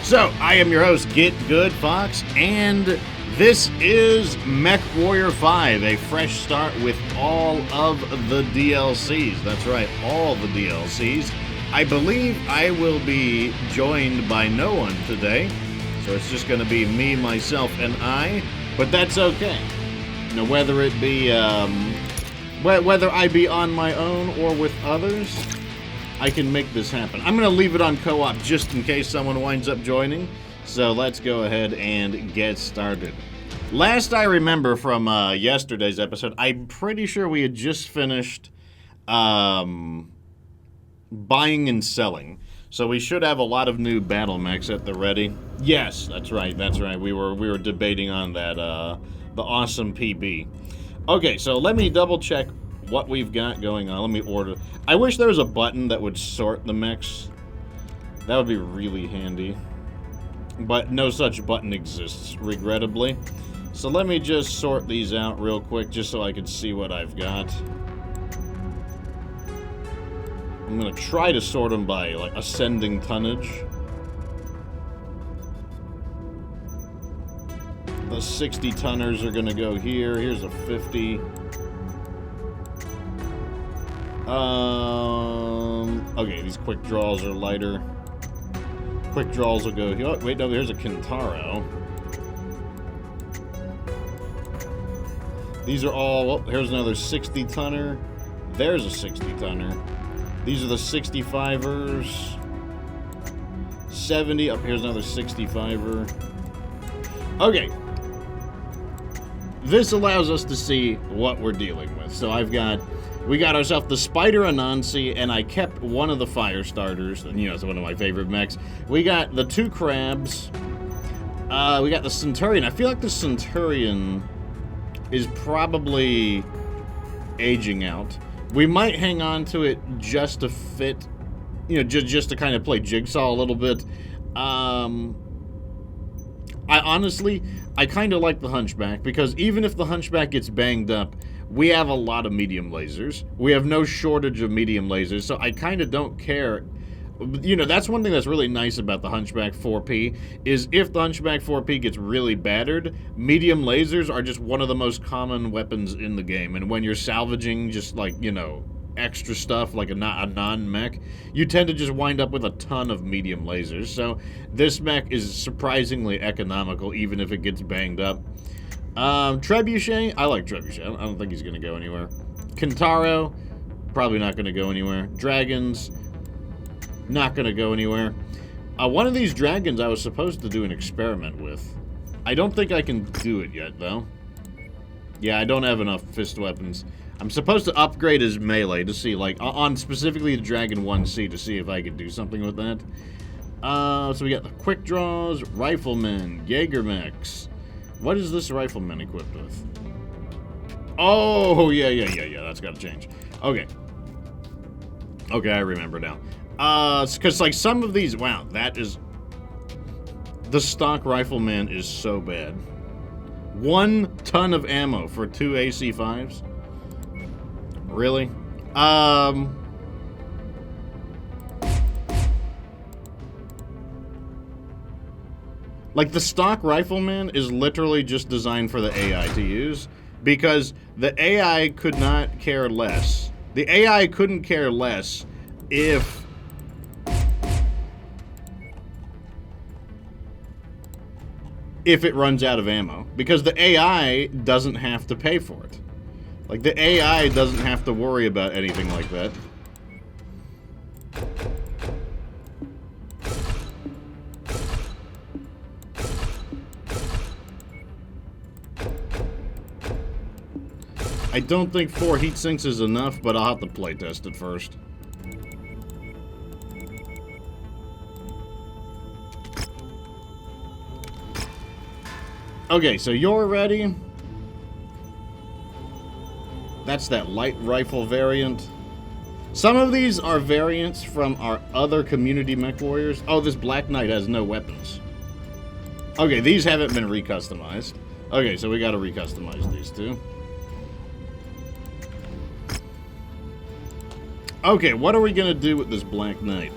So, I am your host, Get Good Fox, and this is MechWarrior 5, a fresh start with all of the DLCs. That's right, all the DLCs. I believe I will be joined by no one today, so it's just going to be me, myself, and I, but that's okay. You know, whether it be, whether I be on my own or with others, I can make this happen. I'm going to leave it on co-op just in case someone winds up joining. So let's go ahead and get started. Last I remember from yesterday's episode, I'm pretty sure we had just finished buying and selling. So we should have a lot of new battle mechs at the ready. Yes, that's right. We were debating on that the awesome PB. Okay, so let me double check what we've got going on. Let me order. I wish there was a button that would sort the mechs. That would be really handy. But no such button exists, regrettably. So let me just sort these out real quick, just so I can see what I've got. I'm going to try to sort them by, like, ascending tonnage. The 60 tonners are going to go here. Here's a 50. Okay, these quick draws are lighter. Quick draws will go here. Oh, wait, no, here's a Kintaro. These are all, well, here's another 60 tonner. There's a 60 tonner. These are the 65ers. 70, up here's another 65er. Okay. This allows us to see what we're dealing with. So we got ourselves the Spider Anansi, and I kept one of the fire starters. You know, it's one of my favorite mechs. We got the two crabs. We got the Centurion. I feel like the Centurion is probably aging out. We might hang on to it just to fit, you know, just to kind of play Jigsaw a little bit. I kind of like the Hunchback, because even if the Hunchback gets banged up, we have a lot of medium lasers. We have no shortage of medium lasers, so I kind of don't care. You know, that's one thing that's really nice about the Hunchback 4P, is if the Hunchback 4P gets really battered, medium lasers are just one of the most common weapons in the game. And when you're salvaging just, like, you know, extra stuff, like a non-mech, you tend to just wind up with a ton of medium lasers. So this mech is surprisingly economical, even if it gets banged up. Trebuchet, I like Trebuchet. I don't think he's going to go anywhere. Kintaro, probably not going to go anywhere. Dragons, not going to go anywhere. One of these dragons I was supposed to do an experiment with. I don't think I can do it yet, though. Yeah, I don't have enough fist weapons. I'm supposed to upgrade his melee to see, like, on specifically the Dragon 1C to see if I could do something with that. So we got the quick draws, riflemen, Jaeger mechs. What is this rifleman equipped with? Oh, yeah, that's gotta change. Okay. Okay, I remember now. Because, like, some of these, wow, that is... The stock rifleman is so bad. 1 ton of ammo for 2 AC5s? Really? Like, the stock rifleman is literally just designed for the AI to use, because the AI could not care less. The AI couldn't care less if it runs out of ammo, because the AI doesn't have to pay for it. Like, the AI doesn't have to worry about anything like that. I don't think 4 heat sinks is enough, but I'll have to play test it first. Okay, so you're ready. That's that light rifle variant. Some of these are variants from our other community mech warriors. Oh, this Black Knight has no weapons. Okay, these haven't been recustomized. Okay, so we gotta recustomize these two. Okay, what are we gonna do with this Black Knight?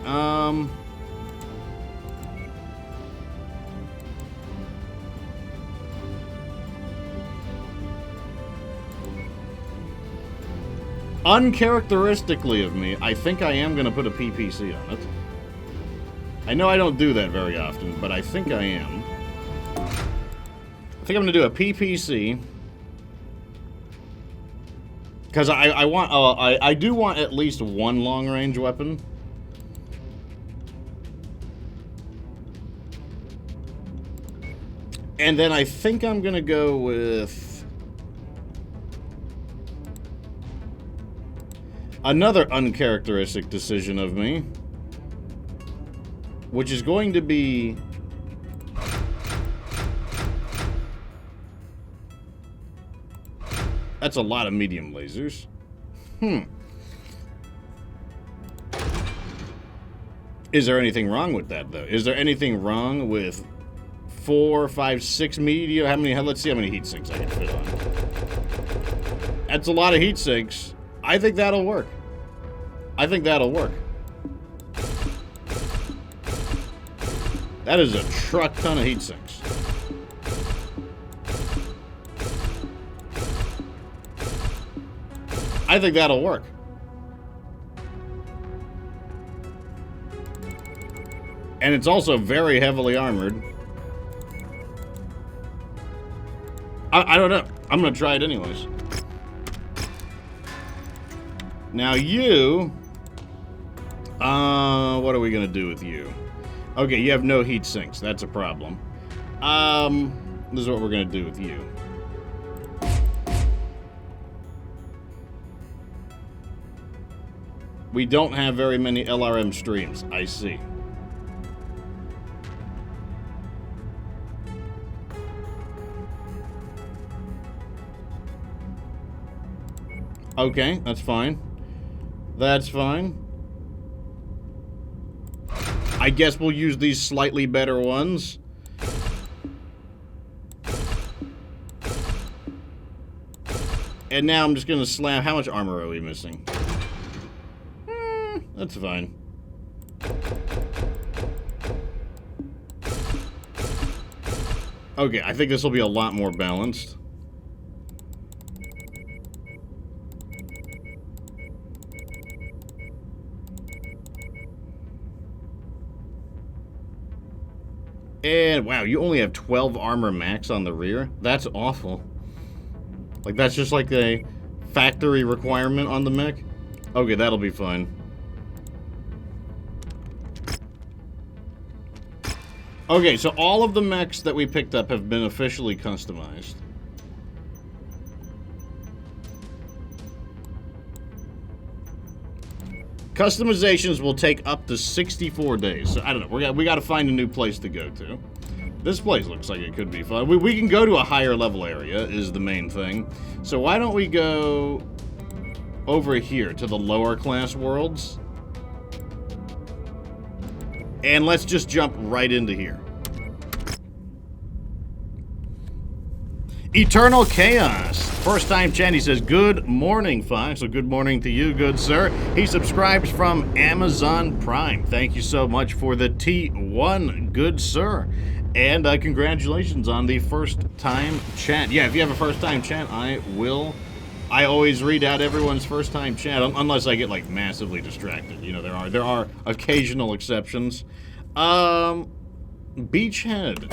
Uncharacteristically of me, I think I am going to put a PPC on it. I know I don't do that very often, but I think I am. I think I'm going to do a PPC. Because I do want at least one long-range weapon. And then I think I'm going to go with another uncharacteristic decision of me, which is going to be that's a lot of medium lasers. Is there anything wrong with that, though? Is there anything wrong with 4, 5, 6 medium? How many? Let's see how many heat sinks I can fit on. That's a lot of heat sinks. I think that'll work. I think that'll work. That is a truck ton of heat sinks. I think that'll work. And it's also very heavily armored. I don't know. I'm going to try it anyways. Now you... what are we going to do with you? Okay, you have no heat sinks. That's a problem. This is what we're going to do with you. We don't have very many LRM streams. I see. Okay, that's fine. That's fine. I guess we'll use these slightly better ones. And now I'm just gonna slam. How much armor are we missing? That's fine. Okay, I think this will be a lot more balanced. And wow, you only have 12 armor max on the rear? That's awful. Like, that's just like a factory requirement on the mech? Okay, that'll be fine. Okay, so all of the mechs that we picked up have been officially customized. Customizations will take up to 64 days. So I don't know. We got to find a new place to go to. This place looks like it could be fun. We can go to a higher level area is the main thing. So why don't we go over here to the lower class worlds? And let's just jump right into here. Eternal Chaos. First time chat, he says, good morning, Fox. So good morning to you, good sir. He subscribes from Amazon Prime. Thank you so much for the T1, good sir. And congratulations on the first time chat. Yeah, if you have a first time chat, I always read out everyone's first time chat, unless I get like massively distracted. You know, there are occasional exceptions. Beachhead,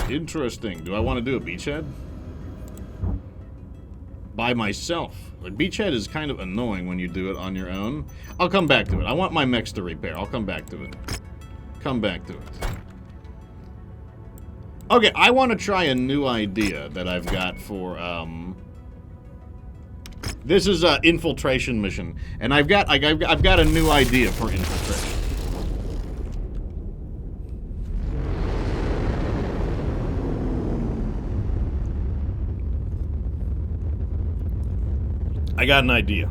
interesting. Do I want to do a beachhead? By myself. Like, beachhead is kind of annoying when you do it on your own. I'll come back to it. I want my mechs to repair. I'll come back to it. Come back to it. Okay, I want to try a new idea that I've got for, this is an infiltration mission, and I've got a new idea for infiltration. I got an idea.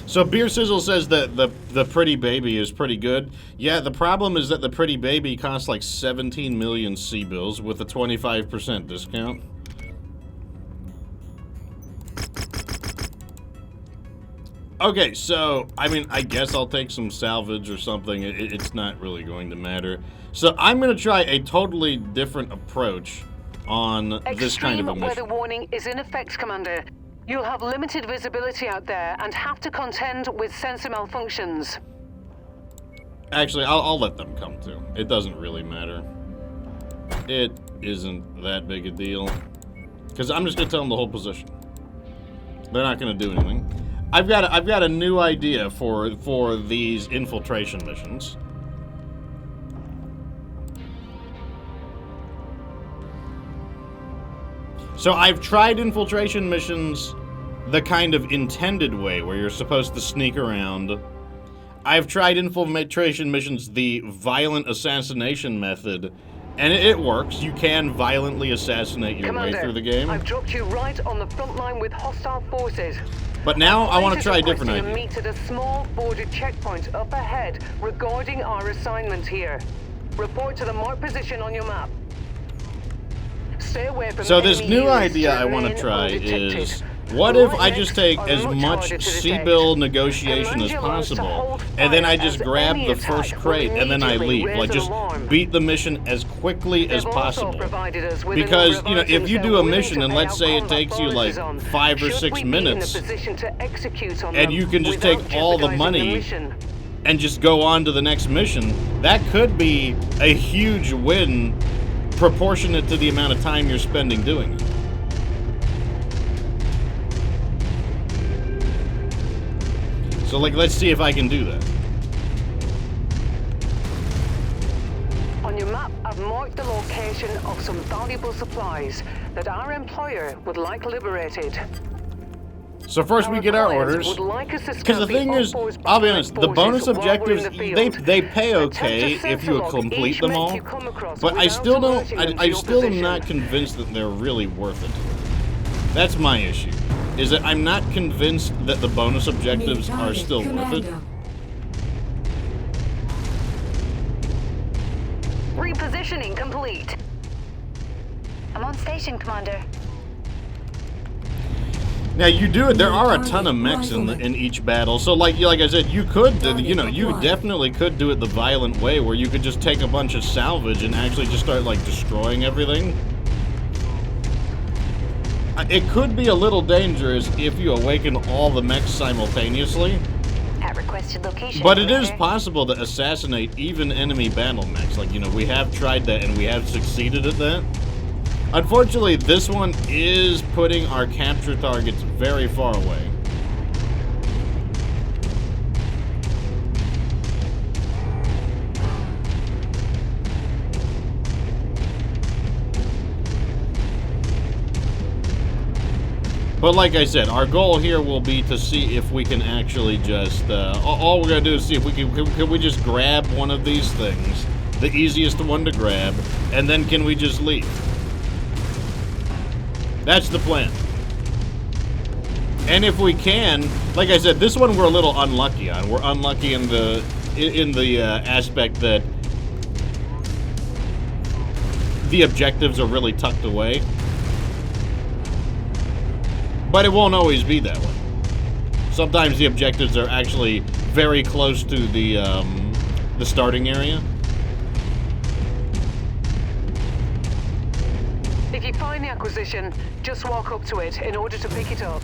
So Beer Sizzle says that the Pretty Baby is pretty good. Yeah, the problem is that the Pretty Baby costs like 17 million C-bills with a 25% discount. Okay, so, I mean, I guess I'll take some salvage or something. It's not really going to matter. So I'm going to try a totally different approach on this kind of a Extreme mission. weather warning is in effect, Commander. You'll have limited visibility out there and have to contend with sensor malfunctions. Actually, I'll let them come too. It doesn't really matter. It isn't that big a deal. Because I'm just going to tell them the whole position. They're not going to do anything. I've got a new idea for these infiltration missions. So I've tried infiltration missions the kind of intended way, where you're supposed to sneak around. I've tried infiltration missions the violent assassination method, and it works. You can violently assassinate your way through the game. I've dropped you right on the front line with hostile forces. But now I want to try a different idea. Meet at a small border checkpoint up ahead regarding our assignment here. Report to the marked position on your map. Stay away from so this new idea I want to try is, what if I just take as much CBIL negotiation as possible, and then I just grab the first crate, and then I leave. Like, just beat the mission as quickly as possible. Because, you know, if you do a mission, and let's say it takes you like 5 or 6 minutes, and you can just take all the money and just go on to the next mission, that could be a huge win proportionate to the amount of time you're spending doing it. So, like, let's see if I can do that. On your map, I've marked the location of some valuable supplies that our employer would like liberated. So first we get our orders. Because the thing is, I'll be honest, the bonus objectives, they pay okay if you complete them all. But I still don't, I still am not convinced that they're really worth it. That's my issue. Is that I'm not convinced that the bonus objectives are still worth it. Repositioning complete. I'm on station, Commander. Now you do it. There are a ton of mechs in each battle, so like I said, you could, you know, you definitely could do it the violent way, where you could just take a bunch of salvage and actually just start like destroying everything. It could be a little dangerous if you awaken all the mechs simultaneously. At requested location. But it is possible to assassinate even enemy battle mechs. Like, you know, we have tried that and we have succeeded at that. Unfortunately, this one is putting our capture targets very far away. But like I said, our goal here will be to see if we can actually just, all we're going to do is see if we can we just grab one of these things, the easiest one to grab, and then can we just leave? That's the plan. And if we can, like I said, this one we're a little unlucky on. We're unlucky in the aspect that the objectives are really tucked away. But it won't always be that way. Sometimes the objectives are actually very close to the starting area. If you find the acquisition, just walk up to it in order to pick it up.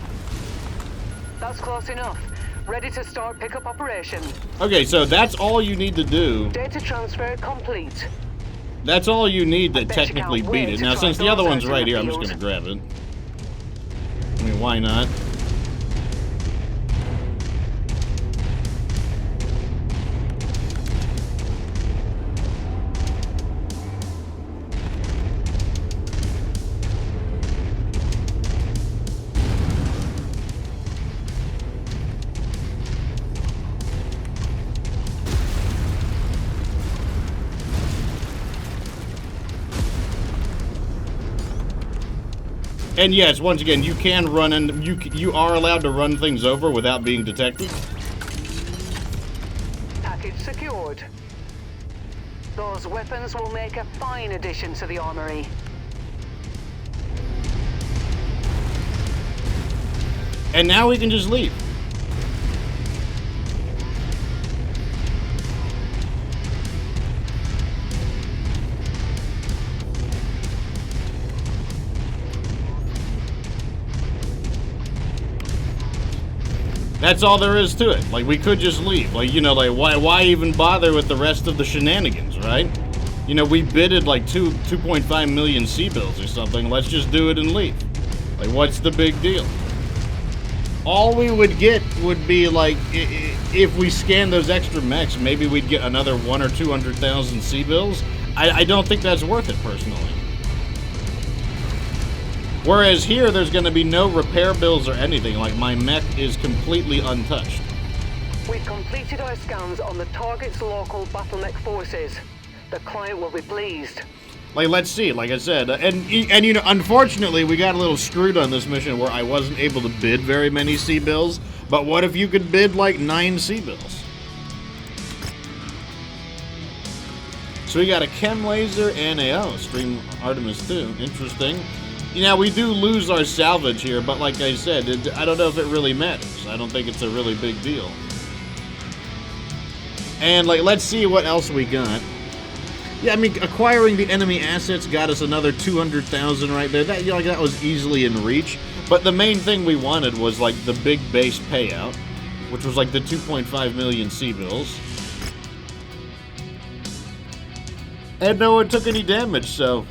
That's close enough. Ready to start pickup operation. Okay, so that's all you need to do. Data transfer complete. That's all you need to technically beat it. Now, since the other one's right here, I'm just going to grab it. I mean, why not? And yes, once again, you can run and you are allowed to run things over without being detected. Package secured. Those weapons will make a fine addition to the armory. And now we can just leave. That's all there is to it. Like, we could just leave. Like, you know, like, why even bother with the rest of the shenanigans, right? You know, we bidded like 2.5 million C-bills or something. Let's just do it and leave. Like, what's the big deal? All we would get would be like, if we scan those extra mechs, maybe we'd get another 100,000 or 200,000 C-bills. I don't think that's worth it, personally. Whereas here, there's going to be no repair bills or anything. Like, my mech is completely untouched. We've completed our scans on the target's local bottleneck forces. The client will be pleased. Like, let's see, like I said. And you know, unfortunately, we got a little screwed on this mission where I wasn't able to bid very many C-bills. But what if you could bid, like, 9 C-bills? So we got a chem laser and a, stream Artemis 2. Interesting. You know, we do lose our salvage here, but like I said, I don't know if it really matters. I don't think it's a really big deal. And, like, let's see what else we got. Yeah, I mean, acquiring the enemy assets got us another 200,000 right there. That, you know, like, that was easily in reach. But the main thing we wanted was, like, the big base payout, which was, like, the 2.5 million C-bills. And no one took any damage, so,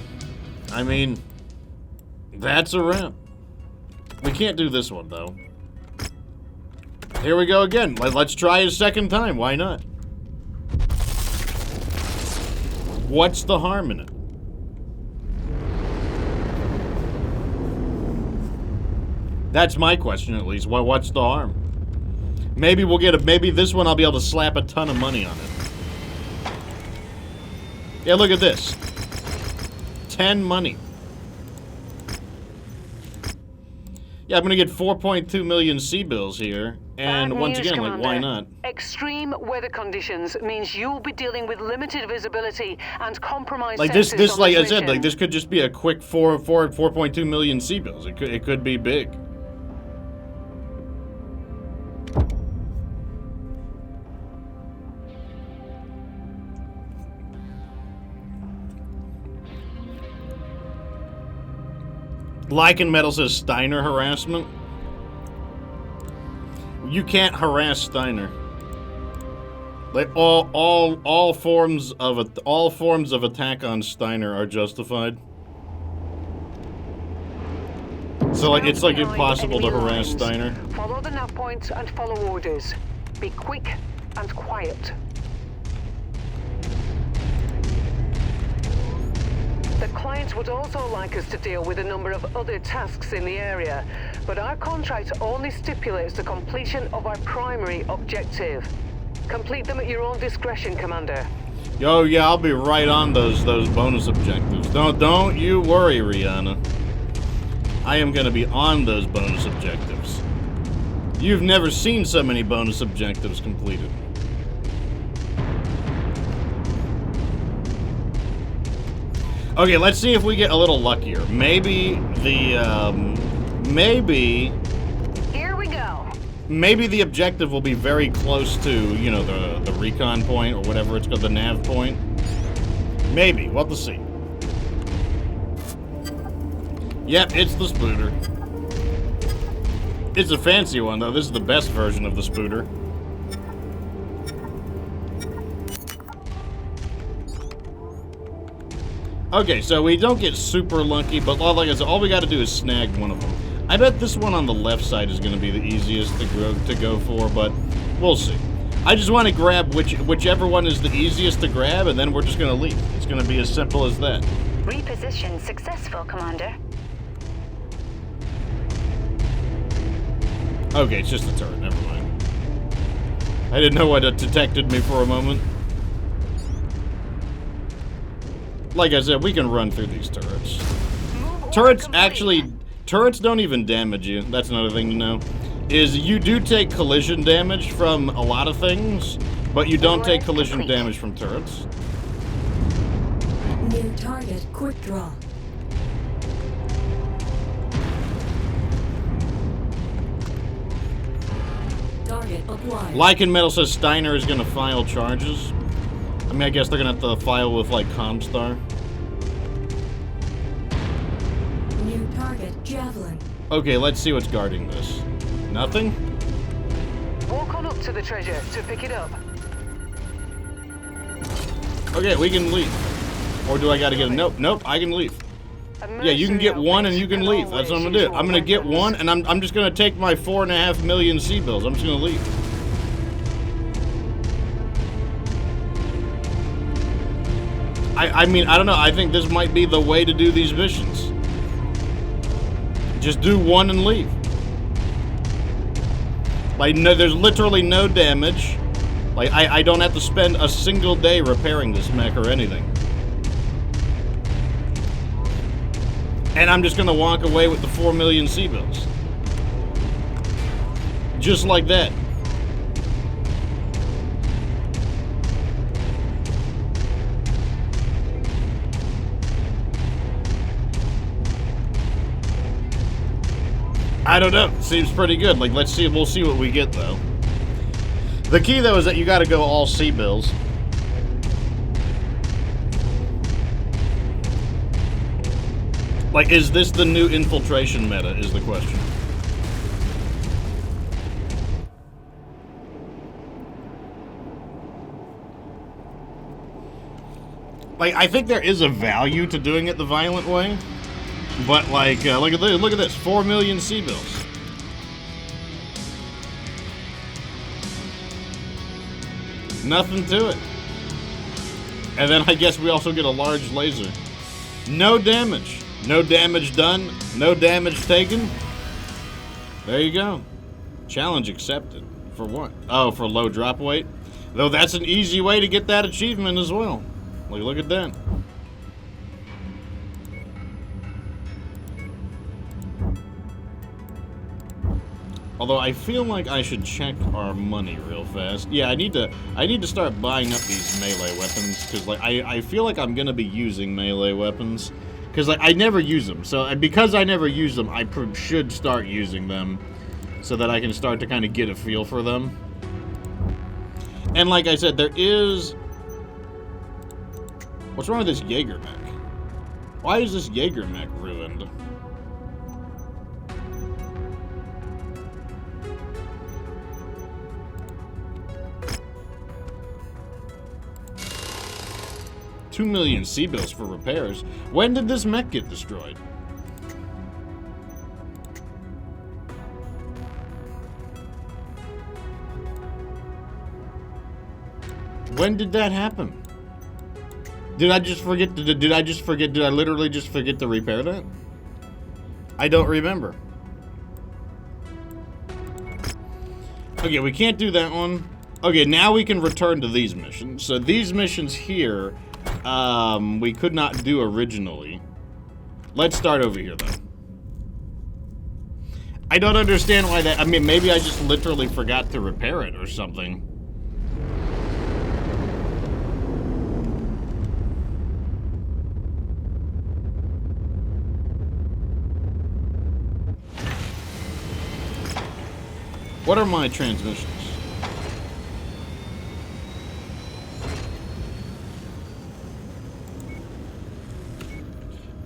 I mean, that's a wrap. We can't do this one, though. Here we go again. Let's try a second time. Why not? What's the harm in it? That's my question, at least. What's the harm? Maybe we'll get maybe this one I'll be able to slap a ton of money on it. Yeah, look at this. 10 money. Yeah, I'm gonna get 4.2 million C-bills here. And once again, like, why not? Extreme weather conditions means you'll be dealing with limited visibility and compromised like this like I said, like, this could just be a quick 4.2 million C-bills. It could be big. Lycan Metal says Steiner harassment. You can't harass Steiner. Like, all forms of attack on Steiner are justified. So, like, it's like impossible to harass Steiner. Follow the nav point and follow orders. Be quick and quiet. The client would also like us to deal with a number of other tasks in the area, but our contract only stipulates the completion of our primary objective. Complete them at your own discretion, Commander. Yo, yeah, I'll be right on those bonus objectives. Don't you worry, Rihanna. I am gonna be on those bonus objectives. You've never seen so many bonus objectives completed. Okay, let's see if we get a little luckier. Maybe the, Here we go. maybe the objective will be very close to, you know, the recon point or whatever it's called, the nav point. Maybe. We'll have to see. Yep, it's the spooter. It's a fancy one, though. This is the best version of the spooter. Okay, so we don't get super lucky, but like I said, all we gotta do is snag one of them. I bet this one on the left side is gonna be the easiest to go for, but we'll see. I just want to grab whichever one is the easiest to grab, and then we're just gonna leave. It's gonna be as simple as that. Reposition successful, Commander. Okay, it's just a turret, never mind. I didn't know what detected me for a moment. Like I said, we can run through these turrets. Turrets don't even damage you. That's another thing to know. Is you do take collision damage from a lot of things, but you don't take collision damage from turrets. New target, quick draw. Target applied. Lycan Metal says Steiner is gonna file charges. I mean, I guess they're gonna have to file with, like, Comstar. New target, Javelin. Okay, let's see what's guarding this. Nothing? Walk on up to the treasure to pick it up. Okay, we can leave. Or do I gotta get a nope? Nope, I can leave. Yeah, you can get one and you can leave. That's what I'm gonna do. I'm gonna get one and I'm just gonna take my 4.5 million C-bills. I'm just gonna leave. I mean, I don't know. I think this might be the way to do these missions. Just do one and leave. Like, no, there's literally no damage. Like, I don't have to spend a single day repairing this mech or anything. And I'm just gonna walk away with the 4 million C-bills. Just like that. I don't know. Seems pretty good. Like, let's see. We'll see what we get, though. The key, though, is that you gotta go all C-bills. Like, is this the new infiltration meta, is the question. Like, I think there is a value to doing it the violent way. But, like, look at this. 4 million C-bills. Nothing to it. And then I guess we also get a large laser. No damage. No damage done. No damage taken. There you go. Challenge accepted. For what? Oh, for low drop weight? Though that's an easy way to get that achievement as well. Like, look at that. Although I feel like I should check our money real fast. Yeah, I need to start buying up these melee weapons because like I feel like I'm gonna be using melee weapons because like I never use them. So because I never use them, I should start using them so that I can start to kind of get a feel for them. And like I said, there is. What's wrong with this Jaeger mech? Why is this Jaeger mech ruined? $2 million C-bills for repairs. When did this mech get destroyed? When did that happen? Did I just forget? Did I literally just forget to repair that? I don't remember. Okay, we can't do that one. Okay, now we can return to these missions. So these missions here, we could not do originally. Let's start over here, though. I don't understand why that... I mean, maybe I just literally forgot to repair it or something. What are my transmissions?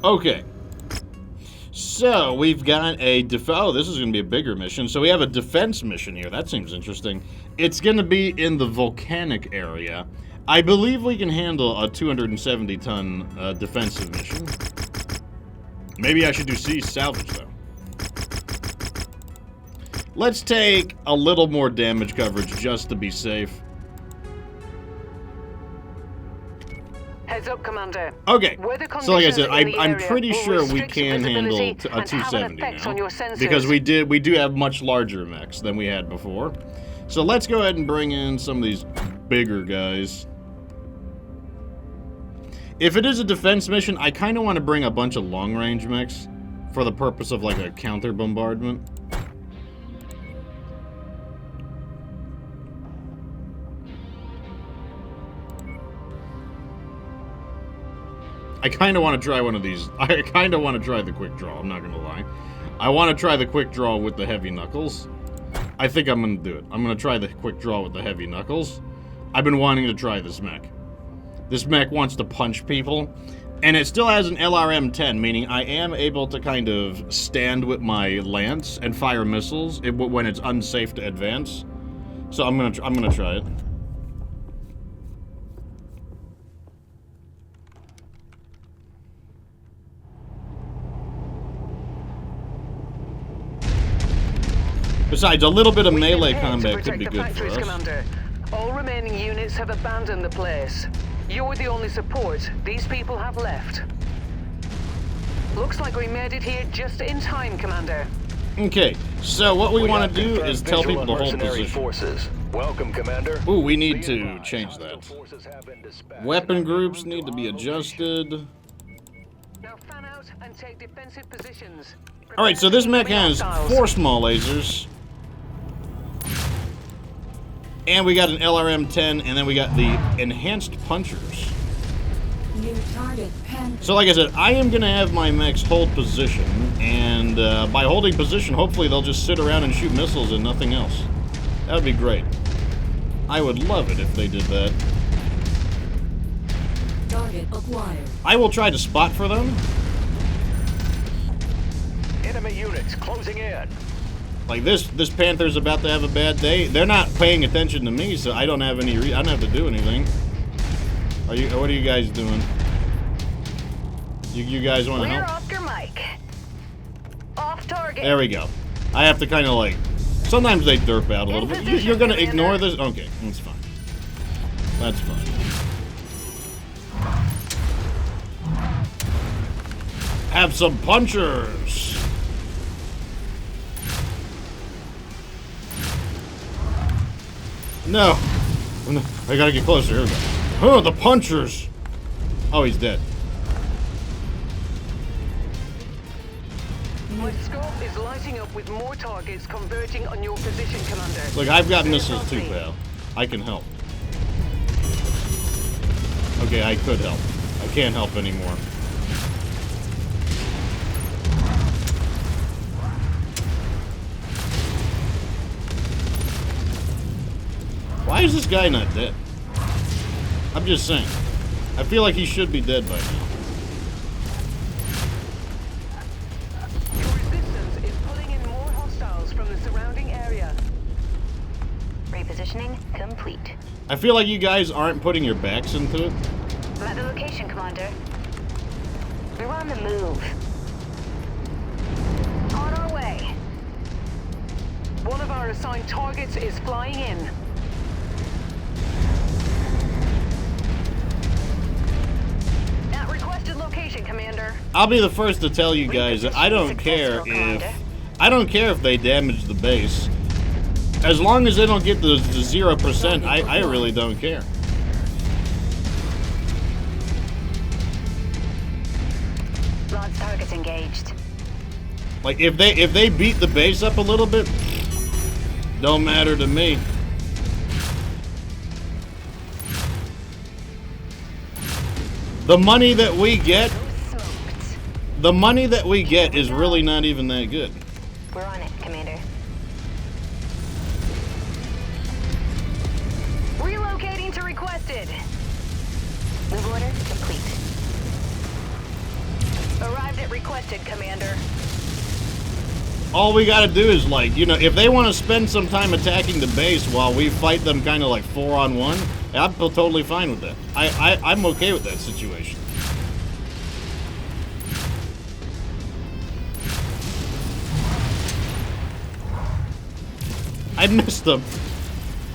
Okay. So, we've got a oh, this is going to be a bigger mission. So we have a defense mission here. That seems interesting. It's going to be in the volcanic area. I believe we can handle a 270-ton defensive mission. Maybe I should do siege salvage, though. Let's take a little more damage coverage just to be safe. Heads up, Commander. Okay, so like I said, I'm pretty sure we can handle a 270 now, because we do have much larger mechs than we had before. So let's go ahead and bring in some of these bigger guys. If it is a defense mission, I kind of want to bring a bunch of long-range mechs for the purpose of like a counter-bombardment. I kind of want to try one of these. I kind of want to try the quick draw, I'm not going to lie. I want to try the quick draw with the heavy knuckles. I think I'm going to do it. I'm going to try the quick draw with the heavy knuckles. I've been wanting to try this mech. This mech wants to punch people. And it still has an LRM-10, meaning I am able to kind of stand with my lance and fire missiles when it's unsafe to advance. So I'm gonna try it. Besides, a little bit of melee combat could be good for us. Commander. All remaining units have abandoned the place. You're the only support these people have left. Looks like we made it here just in time, Commander. Okay, so what we want to do is tell people to hold Mercenary position. forces. Welcome, Commander. Ooh, we need to change that. Weapon groups need to be adjusted. Now fan out and take defensive positions. Alright, so this mech has 4 small lasers. And we got an LRM-10, and then we got the enhanced punchers. New target pen. So like I said, I am going to have my mechs hold position, and by holding position, hopefully they'll just sit around and shoot missiles and nothing else. That would be great. I would love it if they did that. Target acquired. I will try to spot for them. Enemy units closing in. Like this Panther's about to have a bad day. They're not paying attention to me, so I don't have any. I don't have to do anything. What are you guys doing? You guys want to We're help? Oscar Mike. Off target. There we go. I have to kind of like. Sometimes they derp out a little bit. You're gonna ignore this? Okay, that's fine. That's fine. Have some punchers. No. I gotta get closer. Here we go. Oh, the punchers. Oh, he's dead. My scope is lighting up with more targets converging on your position, Commander. Look, I've got missiles too, pal. I can help. Okay, I could help. I can't help anymore. Why is this guy not dead? I'm just saying. I feel like he should be dead by now. Your resistance is pulling in more hostiles from the surrounding area. Repositioning complete. I feel like you guys aren't putting your backs into it. I'm at the location, Commander. We're on the move. On our way. One of our assigned targets is flying in. At requested location, Commander. I'll be the first to tell you guys that I don't care if they damage the base. As long as they don't get the 0%, I really don't care. Lod's targets engaged. Like if they beat the base up a little bit, don't matter to me. The money that we get, Smoked. the money that we get is really not even that good. We're on it, Commander. Relocating to requested. Move order complete. Arrived at requested, Commander. All we gotta do is like, you know, if they want to spend some time attacking the base while we fight them kind of like 4-on-1, I'm totally fine with that. I'm okay with that situation. I missed them.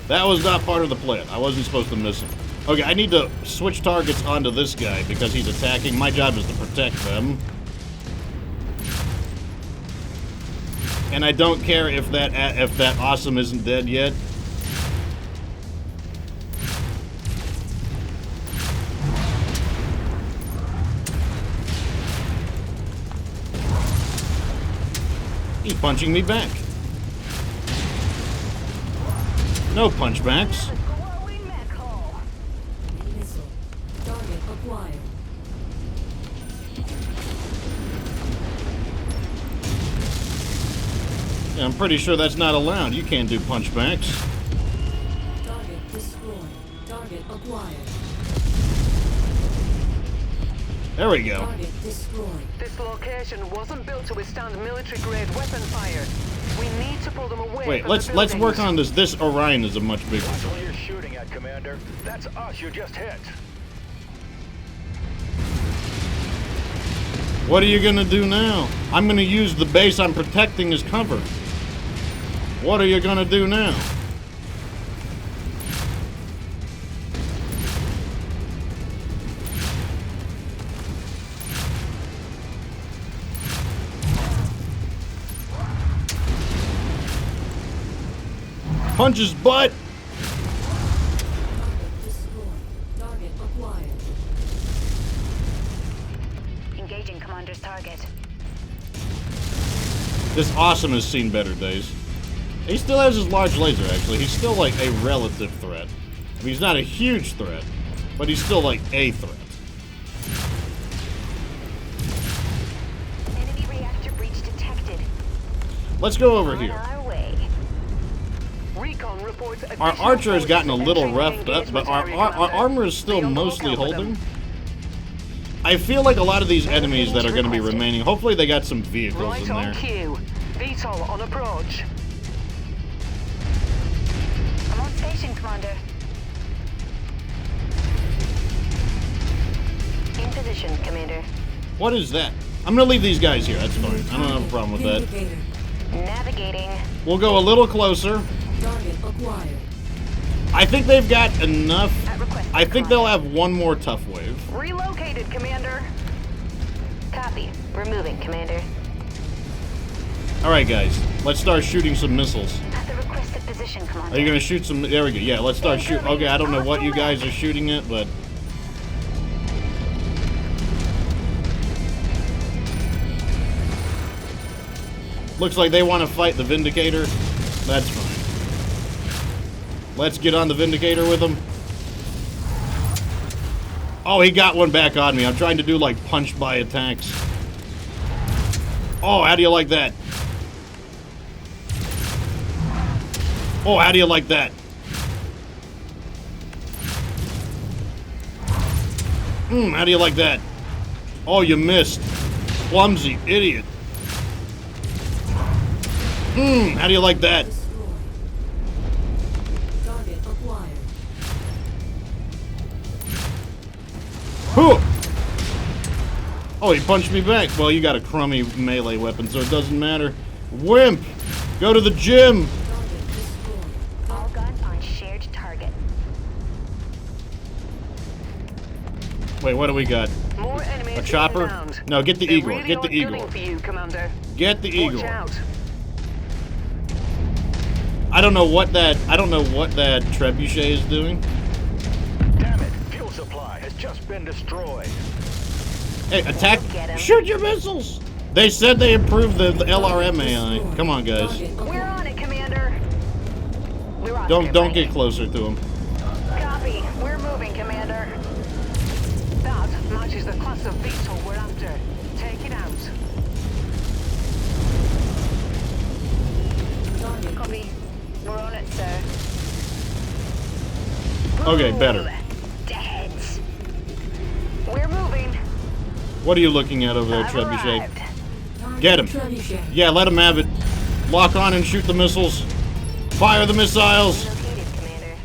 That was not part of the plan. I wasn't supposed to miss him. Okay, I need to switch targets onto this guy because he's attacking. My job is to protect them. And I don't care if that awesome isn't dead yet. He's punching me back. No punchbacks. Glowing mech hull. Missile. Target acquired. Yeah, I'm pretty sure that's not allowed. You can't do punchbacks. Target destroyed. Target acquired. There we go. Target destroyed. This location wasn't built to withstand military-grade weapon fire. We need to pull them away. Wait, from let's the work buildings. on this. This Orion is a much bigger That's threat. what you're shooting at, Commander. That's us you just hit. What are you gonna do now? I'm gonna use the base I'm protecting as cover. What are you gonna do now? Punch his butt! Target destroyed. Target acquired. Engaging Commander's target. This Awesome has seen better days. He still has his large laser, actually. He's still, like, a relative threat. I mean, he's not a huge threat, but he's still, like, a threat. Enemy reactor breach detected. Let's go over On here. our way. Recon reports Our additional archer has gotten a forces little entering roughed the up, but our engagement area, armor is still Be on the mostly lookout for them. holding. I feel like a lot of these enemies that are going to be remaining, hopefully they got some vehicles Right in on there. cue. VTOL on approach. I'm on station, Commander. In position, Commander. What is that? I'm going to leave these guys here. That's fine. I don't have a problem with that. Vindicator. Navigating. We'll go a little closer. Target acquired. I think they've got enough. At request. I think they'll have one more tough wave. Relocated, Commander. Copy. We're moving, Commander. All right, guys. Let's start shooting some missiles. At the requested position, Commander. Are you going to shoot some? There we go. Yeah, let's start shooting. Okay, I don't know what you guys are shooting at, but... Looks like they want to fight the Vindicator. That's fine. Let's get on the Vindicator with them. Oh, he got one back on me. I'm trying to do, like, punch by attacks. Oh, how do you like that? Oh, how do you like that? How do you like that? Oh, you missed. Clumsy idiot. How do you like that? Destroyed. Target acquired. Huh. Oh, he punched me back. Well, you got a crummy melee weapon, so it doesn't matter. Wimp! Go to the gym! Target destroyed. All guns on shared target. Wait, what do we got? More enemies A chopper? inbound. No, get the They Eagle. really Get the are Eagle. gunning for you, Commander. Get the Eagle. Watch out. I don't know what that trebuchet is doing. Damn it. Fuel supply has just been destroyed. Hey, attack! Get 'em. Shoot your missiles! They said they improved the LRM AI. Come on, guys. Target We're acquired. on it, Commander. We're on Don't script, get right? closer to them. Copy. We're moving, Commander. That matches the class of VTOL we're after. Take it out. Target Copy. We're on it, sir. Okay, better. Dead. We're moving. What are you looking at over there, I've trebuchet? arrived. Target Get him. trebuchet. Yeah, let him have it. Lock on and shoot the missiles. Fire the missiles. Located, Commander.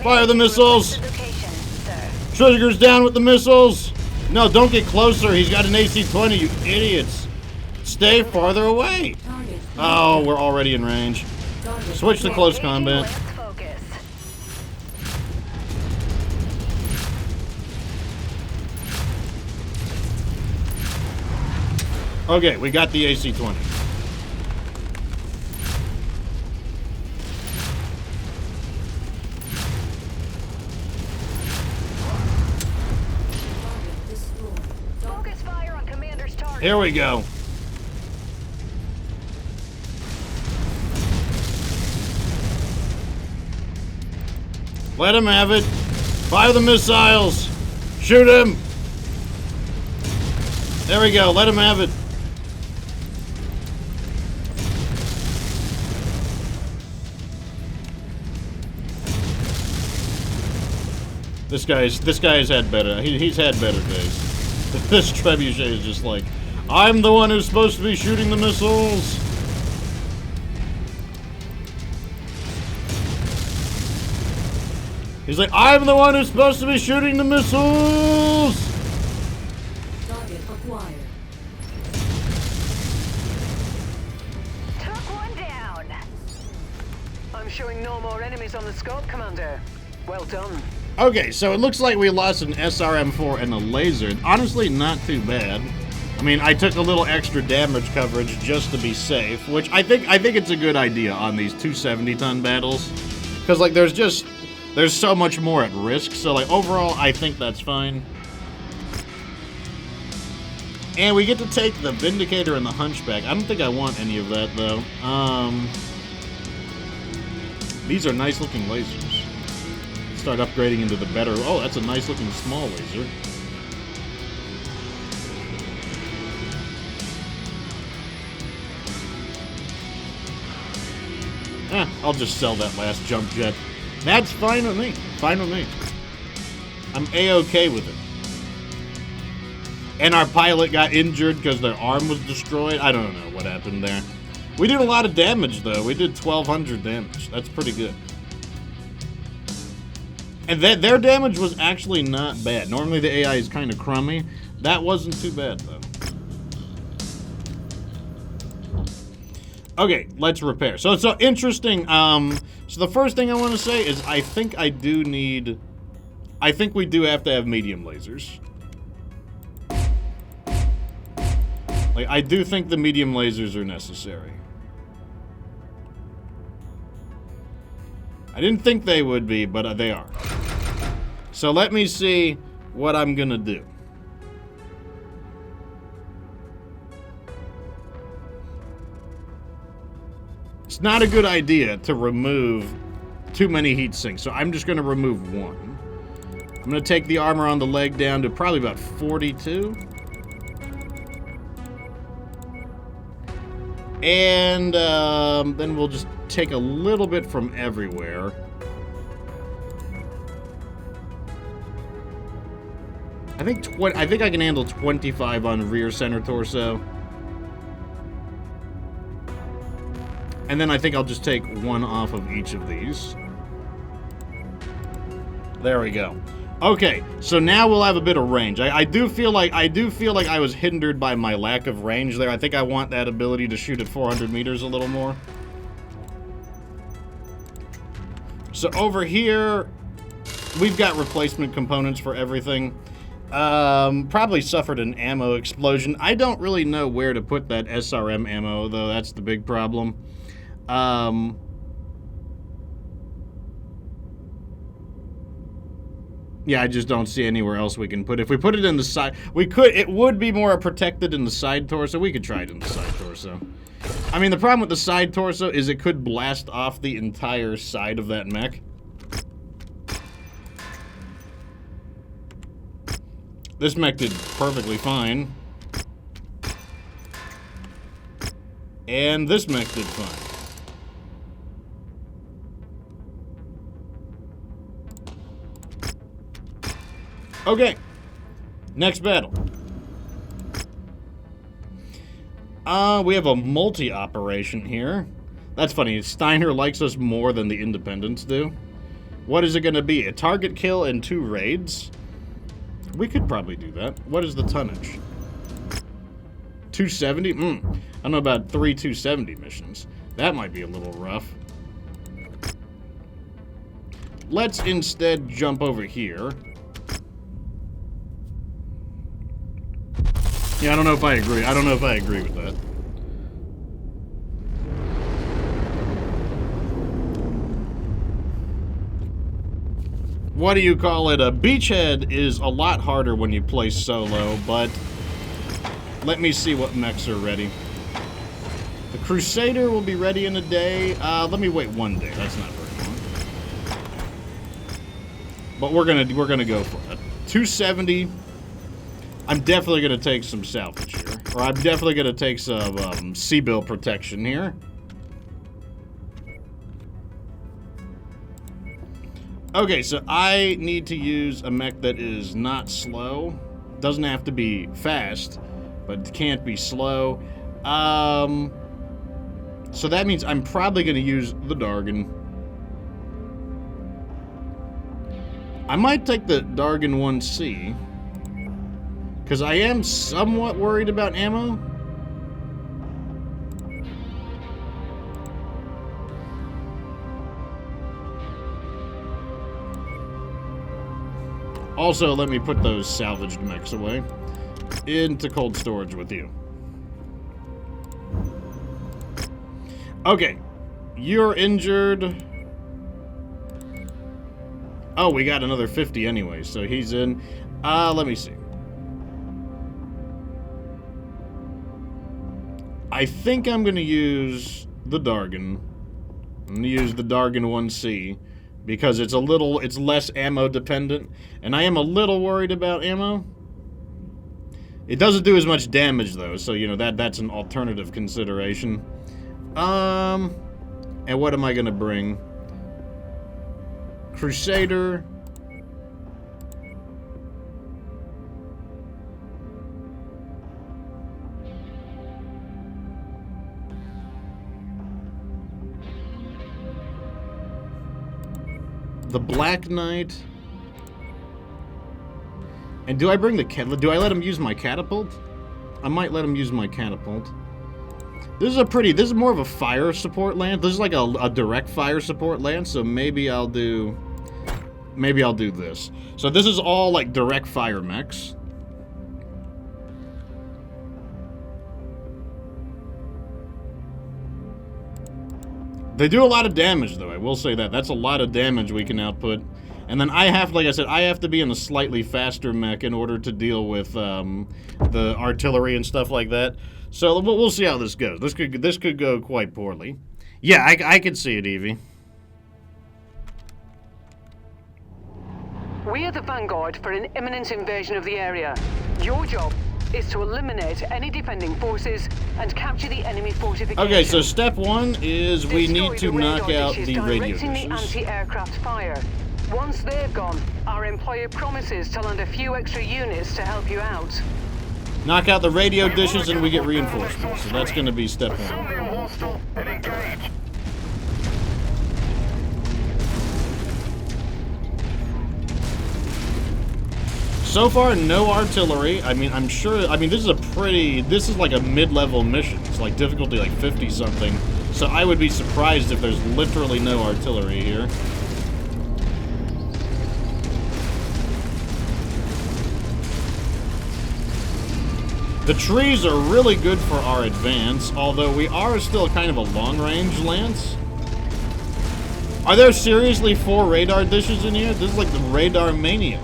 Fire the missiles. Location, sir. Triggers down with the missiles. No, don't get closer. He's got an AC-20, you idiots. Stay farther away. Target. Oh, we're already in range. Target. Switch to close Engaging combat. lance focus. Okay, we got the AC-20. Target destroyed. Focus fire on Commander's target. Here we go. Let him have it. Fire the missiles. Shoot him. There we go. Let him have it. This guy's had better. He's had better days. This trebuchet is just like, I'm the one who's supposed to be shooting the missiles. He's like, I'm the one who's supposed to be shooting the missiles. Target acquired. Took one down. I'm showing no more enemies on the scope, Commander. Well done. Okay, so it looks like we lost an SRM-4 and a laser. Honestly, not too bad. I mean, I took a little extra damage coverage just to be safe, which I think it's a good idea on these 270-ton battles, because like there's so much more at risk. So like overall, I think that's fine. And we get to take the Vindicator and the Hunchback. I don't think I want any of that though. These are nice looking lasers. Start upgrading into the better. Oh, that's a nice looking small laser. I'll just sell that last jump jet. That's fine with me. Fine with me. I'm A-okay with it. And our pilot got injured because their arm was destroyed. I don't know what happened there. We did a lot of damage, though. We did 1,200 damage. That's pretty good. And their damage was actually not bad. Normally the AI is kind of crummy. That wasn't too bad, though. Okay, let's repair. So it's so interesting. So the first thing I want to say is I think we do have to have medium lasers. Like, I do think the medium lasers are necessary. I didn't think they would be, but they are. So let me see what I'm gonna do. It's not a good idea to remove too many heat sinks, so I'm just gonna remove one. I'm gonna take the armor on the leg down to probably about 42. And then we'll just take a little bit from everywhere. I think I can handle 25 on rear center torso. And then I think I'll just take one off of each of these. There we go. Okay, so now we'll have a bit of range. I do feel like I was hindered by my lack of range there. I think I want that ability to shoot at 400 meters a little more. So over here, we've got replacement components for everything. Probably suffered an ammo explosion. I don't really know where to put that SRM ammo, though. That's the big problem. Yeah, I just don't see anywhere else we can put it. If we put it in the side, it would be more protected in the side torso. We could try it in the side torso. I mean, the problem with the side torso is it could blast off the entire side of that mech. This mech did perfectly fine. And this mech did fine. Okay, next battle. We have a multi-operation here. That's funny, Steiner likes us more than the Independents do. What is it gonna be? A target kill and 2 raids? We could probably do that. What is the tonnage? 270? I don't know about 3 270 missions. That might be a little rough. Let's instead jump over here. Yeah, I don't know if I agree. I don't know if I agree with that. What do you call it? A beachhead is a lot harder when you play solo, but let me see what mechs are ready. The Crusader will be ready in a day. Let me wait 1 day. That's not very long. But we're gonna go for it. 270. I'm definitely gonna take some salvage here, or I'm definitely gonna take some C-bill protection here. Okay, so I need to use a mech that is not slow. Doesn't have to be fast, but can't be slow. So that means I'm probably going to use the Dargan. I might take the Dargan 1C, because I am somewhat worried about ammo. Also, let me put those salvaged mechs away into cold storage with you. Okay, you're injured. Oh, we got another 50 anyway, so he's in. Let me see. I think I'm going to use the Dargan. I'm going to use the Dargan 1C because it's less ammo dependent, and I am a little worried about ammo. It doesn't do as much damage though, so you know that's an alternative consideration. And what am I going to bring? Crusader. The Black Knight. And do I bring the do I let him use my catapult? I might let him use my catapult. This is more of a fire support lance. This is like a direct fire support lance, so maybe I'll do this. So this is all like direct fire mechs. They do a lot of damage, though. I will say that. That's a lot of damage we can output. And then I have, like I said, I have to be in a slightly faster mech in order to deal with the artillery and stuff like that. So we'll see how this goes. This could go quite poorly. Yeah, I can see it, Evie. We are the vanguard for an imminent invasion of the area. Your job is to eliminate any defending forces and capture the enemy fortifications. Okay, so step one is we need to knock out the radio directing the dishes. anti-aircraft fire. Once they've gone, our employer promises to land a few extra units to help you out. Knock out the radio dishes and we get reinforcements. So that's going to be step one. Sounding hostile and engage. So far, no artillery. I mean, this is like a mid-level mission. It's like difficulty like 50-something. So I would be surprised if there's literally no artillery here. The trees are really good for our advance, although we are still kind of a long-range lance. Are there seriously 4 radar dishes in here? This is like the radar mania.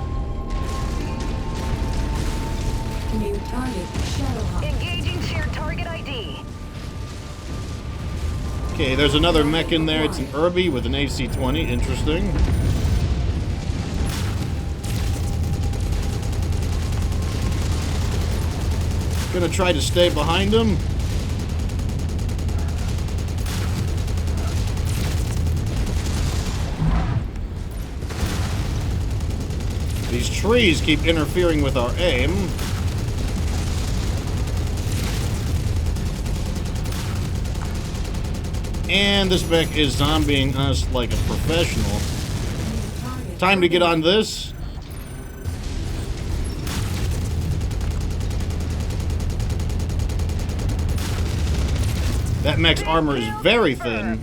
New target, Shadowhawk. Engaging shared target ID. Okay, there's another mech in there. It's an Irby with an AC-20. Interesting. Gonna try to stay behind him. These trees keep interfering with our aim. And this mech is zombieing us like a professional. Time to get on this. That mech's armor is very thin.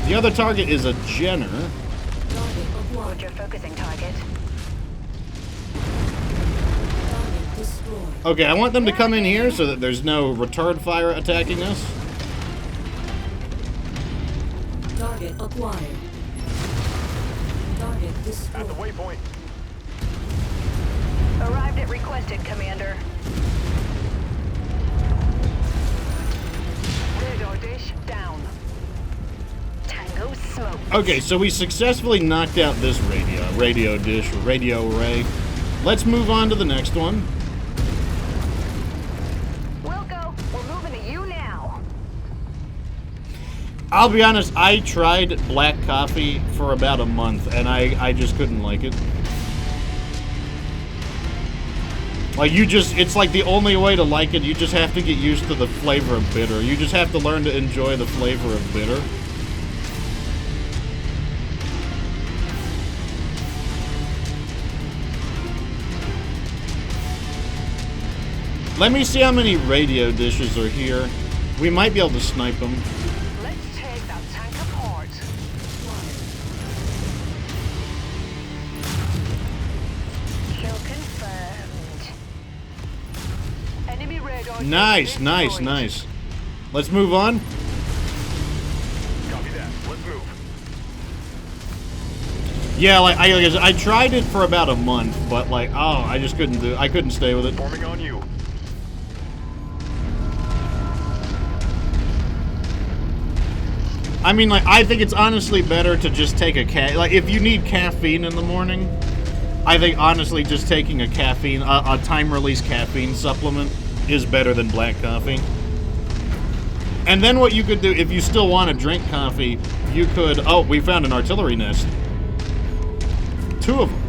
The other target is a Jenner. What's your focusing target? Target destroyed. Okay, I want them to come in here so that there's no retard fire attacking us. Target acquired. Target At the destroyed. waypoint. Arrived at requested, Commander. Radar dish down. Tango smoke. Okay, so we successfully knocked out this radio dish, radio array. Let's move on to the next one. We'll go. We're moving to you now. I'll be honest, I tried black coffee for about a month, and I just couldn't like it. Like, it's like the only way to like it, you just have to get used to the flavor of bitter. You just have to learn to enjoy the flavor of bitter. Let me see how many radio dishes are here. We might be able to snipe them. Let's take that tank apart. Kill confirmed. Enemy radar. Nice, nice, nice. Let's move on. Copy that. Let's move. Yeah, like I tried it for about a month, but like, oh, I just couldn't do. I couldn't stay with it. Forming on you. I mean, like, I think it's honestly better to just take a like, if you need caffeine in the morning, I think honestly just taking a time-release caffeine supplement is better than black coffee. And then what you could do, if you still want to drink coffee, you could, oh, we found an artillery nest. 2 of them.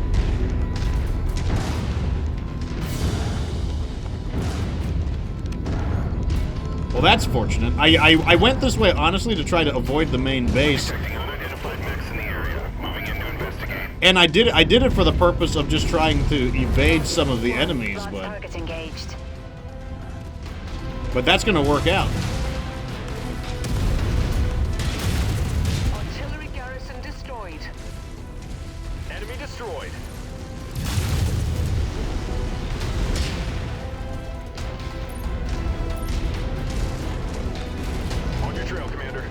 Well, that's fortunate. I went this way, honestly, to try to avoid the main base. Unidentified mechs in the area. Moving in to investigate. And I did it for the purpose of just trying to evade some of the enemies, Last target's engaged. but that's going to work out. Artillery garrison destroyed. Enemy destroyed. On your trail, Commander.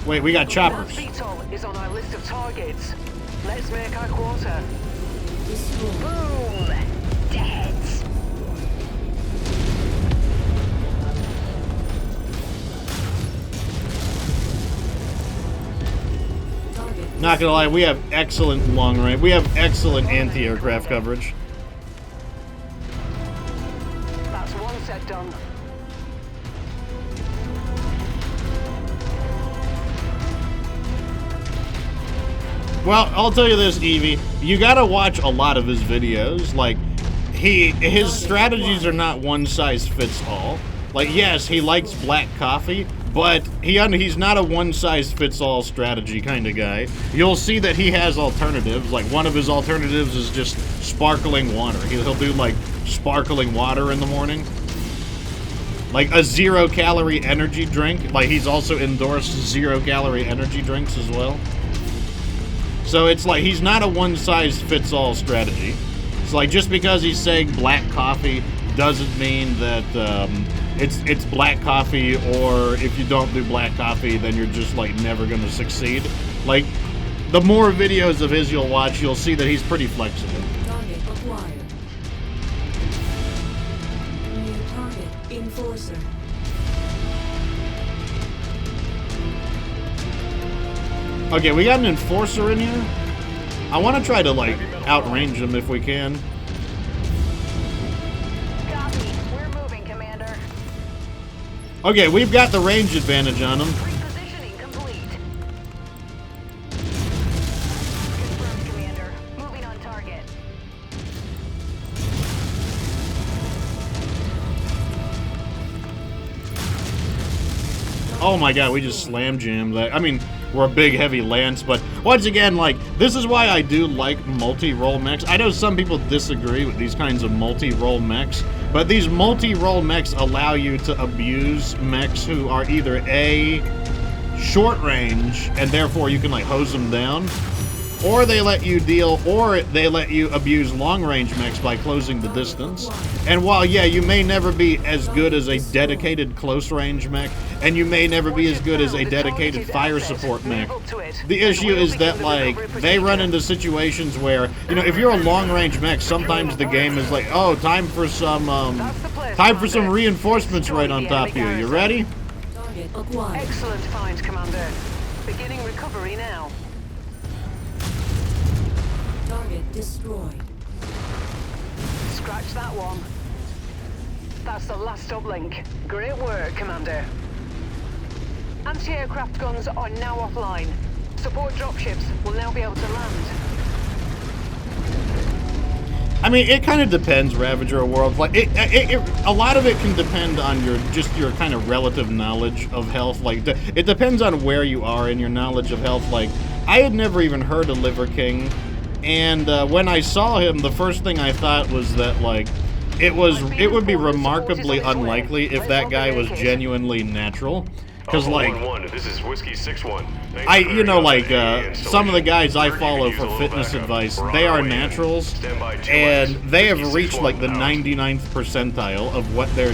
Wait, we got That choppers. VTOL is on our list of targets. Let's make our quarter. Destroy. Boom! Dead. Target. Not gonna lie, we have excellent long range. We have excellent anti-aircraft coverage. That's one set done. Well, I'll tell you this, Evie. You gotta watch a lot of his videos. Like, his strategies are not one size fits all. Like, yes, he likes black coffee, but he's not a one size fits all strategy kind of guy. You'll see that he has alternatives. Like, one of his alternatives is just sparkling water. He'll do like sparkling water in the morning. Like a 0-calorie energy drink. Like, he's also endorsed 0-calorie energy drinks as well. So it's like he's not a one-size-fits-all strategy. It's like just because he's saying black coffee doesn't mean that it's black coffee, or if you don't do black coffee, then you're just like never gonna succeed. Like, the more videos of his you'll watch, you'll see that he's pretty flexible. Target acquired. New target. Enforcer. Okay, we got an enforcer in here. I want to try to like outrange him if we can. Copy. We're moving, Commander. Okay, we've got the range advantage on him. Repositioning complete. Confirmed, Commander. Moving on target. Oh my god, we just slam jammed that. I mean, we're a big heavy lance, but once again, like, this is why I do like multi-role mechs. I know some people disagree with these kinds of multi-role mechs, but these multi-role mechs allow you to abuse mechs who are either A, short range, and therefore you can like hose them down, or they let you abuse long range mechs by closing the distance. And while, yeah, you may never be as good as a dedicated close range mech, and you may never be as good as a dedicated fire support mech, the issue is that, like, they run into situations where, you know, if you're a long range mech, sometimes the game is like, oh, time for some reinforcements right on top of you. You ready? Target acquired. Excellent find, Commander. Beginning recovery now. Target destroyed. Scratch that one. That's the last uplink. Great work, Commander. Anti-aircraft guns are now offline. Support dropships will now be able to land. I mean, it kind of depends, Ravager of Worlds. Like, a lot of it can depend on your kind of relative knowledge of health. Like, it depends on where you are in your knowledge of health. Like, I had never even heard of Liver King, and when I saw him, the first thing I thought was that, like, it would be remarkably unlikely if that guy was genuinely natural. Because, like, this is Whiskey 6-1. you know, like, some of the guys I follow for fitness advice, they are naturals, and they have reached, like, the 99th percentile of what their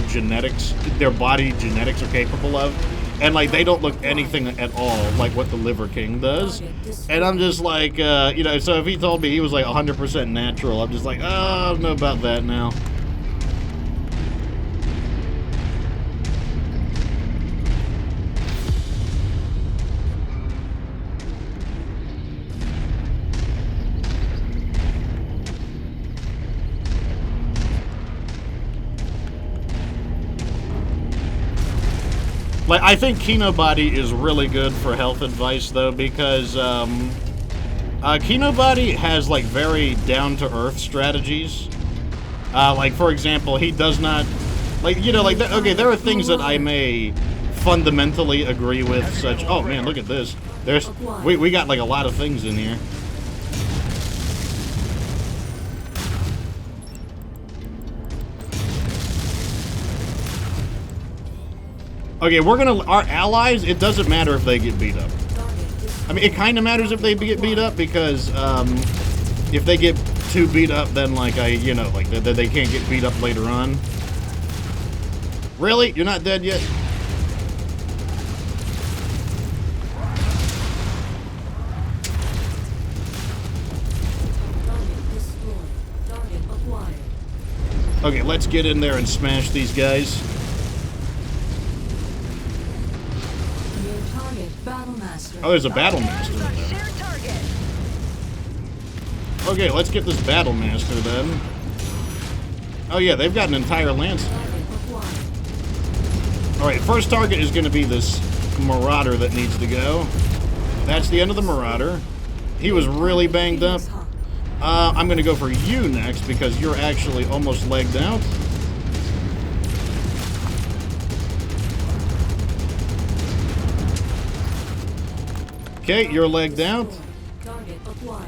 body genetics are capable of, and, like, they don't look anything at all like what the Liver King does, and I'm just like, you know, so if he told me he was, like, 100% natural, I'm just like, oh, I don't know about that now. Like, I think Kinobody is really good for health advice, though, because Kinobody has, like, very down-to-earth strategies. Like, for example, he does not... Like, you know, like, okay, there are things that I may fundamentally agree with, such... Oh, man, look at this. We got, like, a lot of things in here. Okay, our allies, it doesn't matter if they get beat up. I mean, it kind of matters if they get beat up, because, if they get too beat up, then, like, you know, like, they can't get beat up later on. Really? You're not dead yet? Okay, let's get in there and smash these guys. Oh, there's a Battle Master in there. Okay, let's get this Battle Master then. Oh yeah, they've got an entire lance. Alright, first target is going to be this Marauder that needs to go. That's the end of the Marauder. He was really banged up. I'm going to go for you next, because you're actually almost legged out. Okay, you're legged out.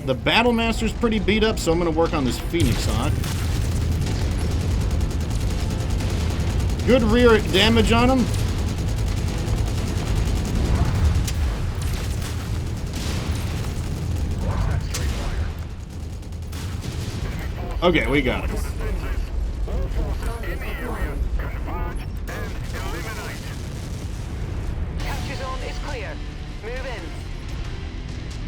The Battle Master's pretty beat up, so I'm going to work on this Phoenix Hawk. Good rear damage on him. Okay, we got him. Capture zone is clear. Move in.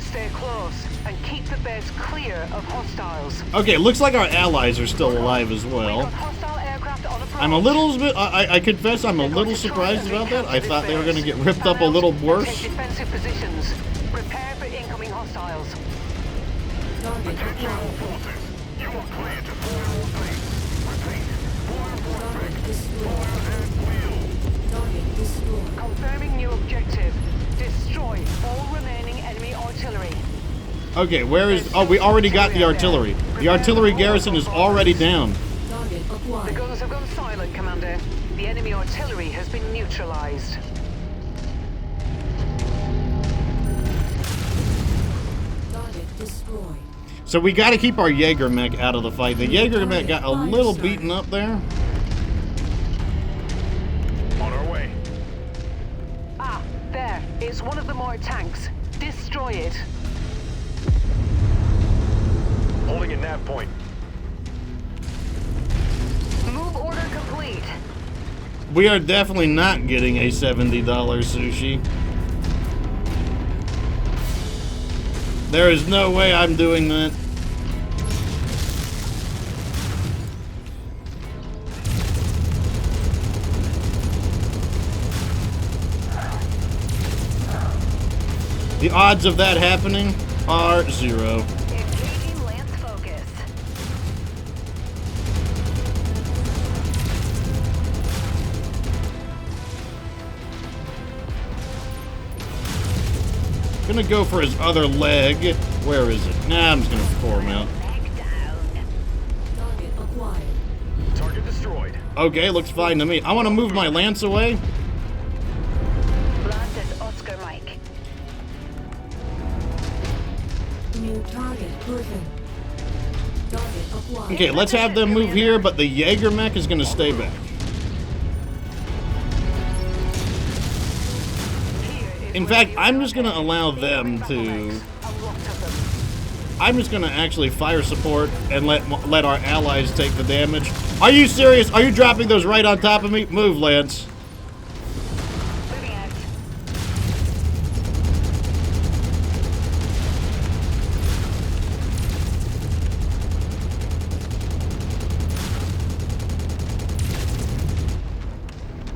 Stay close and keep the base clear of hostiles. Okay, looks like our allies are still alive as well. I'm a little bit, I confess I'm a little surprised about that. I thought they were going to get ripped up a little worse. Take defensive positions. Prepare for incoming hostiles. You are clear to form all things. Repeat. Target destroyed. Confirming new objective. Destroy all remaining enemy artillery. Okay, where is... Oh, we already got the artillery. The artillery garrison is already down. Target The acquired. guns have gone silent, Commander. The enemy artillery has been neutralized. Target destroyed. So we got to keep our Jaeger mech out of the fight. The Jaeger mech got a little beaten up there. On our way. Ah, there. It's one of the more tanks. Destroy it. Holding at nav point. Move order complete. We are definitely not getting a $70 sushi. There is no way I'm doing that. The odds of that happening are 0. Engaging Lance focus. Gonna go for his other leg. Where is it? Nah, I'm just gonna pour him out. Target acquired. Target destroyed. Okay, looks fine to me. I want to move my lance away. Lance is Oscar Mike. New target Griffin. Target acquired. Okay, let's have them move here, but the Jaeger mech is gonna stay back. In fact, I'm just gonna allow them to... I'm just gonna actually fire support and let our allies take the damage. Are you serious? Are you dropping those right on top of me? Move, Lance. Moving out.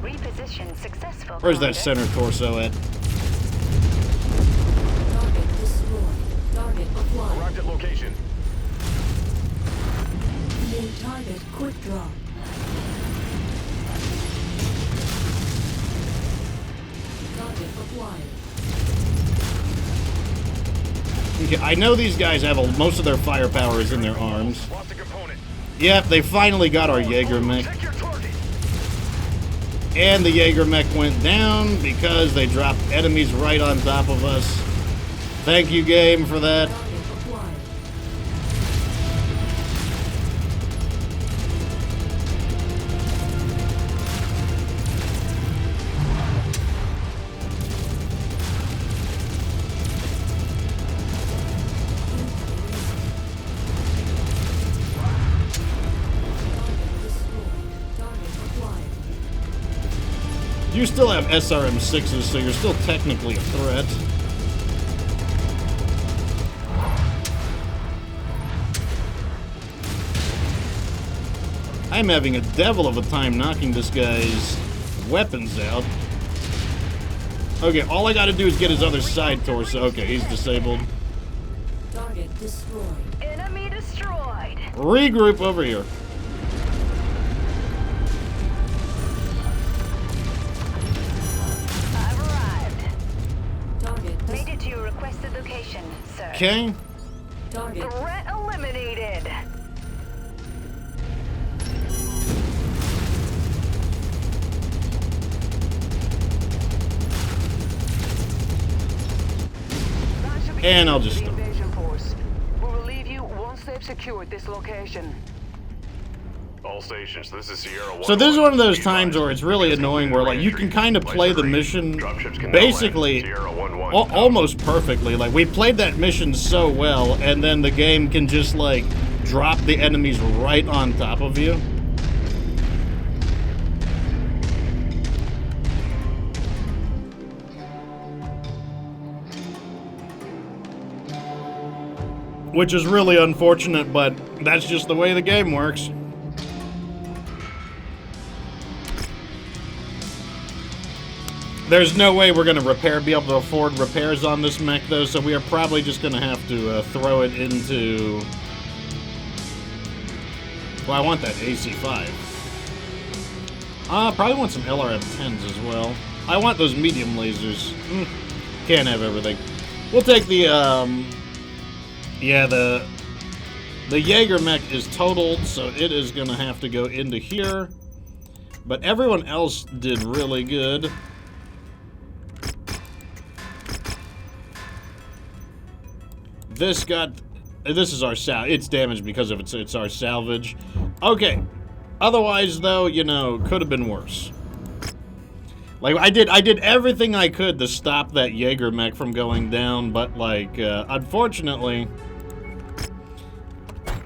Reposition successful. Where's that Commander. center torso at? Target destroyed. Target acquired. Arrived at location. New target quick draw. Target acquired. Okay, I know these guys have most of their firepower is in their arms. Lost a component. Yep, they finally got our Jaeger mech. Take your target. And the Jaeger mech went down because they dropped enemies right on top of us. Thank you, game, for that. Target acquired. You still have SRM-6s, so you're still technically a threat. I'm having a devil of a time knocking this guy's weapons out. Okay, all I gotta do is get his other side torso. Okay, he's disabled. Target destroyed. Enemy destroyed. Regroup over here. I've arrived. Target Made it to your requested location, sir. Okay. Target Threat eliminated. That should be And I'll the just stop. invasion force. We will leave you once they've secured this location. All stations, this is Sierra 1. So this is one of those times where it's really annoying where like you can kind of play the mission basically almost perfectly. Like we played that mission so well and then the game can just like drop the enemies right on top of you. Which is really unfortunate, but that's just the way the game works. There's no way we're going to be able to afford repairs on this mech, though, so we are probably just going to have to throw it into... Well, I want that AC-5. Probably want some LRM-10s as well. I want those medium lasers. Can't have everything. We'll take the, yeah, the Jaeger mech is totaled, so it is going to have to go into here. But everyone else did really good. This is our it's damaged because of it's our salvage. Okay. Otherwise, though, you know, could have been worse. Like, I did everything I could to stop that Jaeger mech from going down, but, like, unfortunately,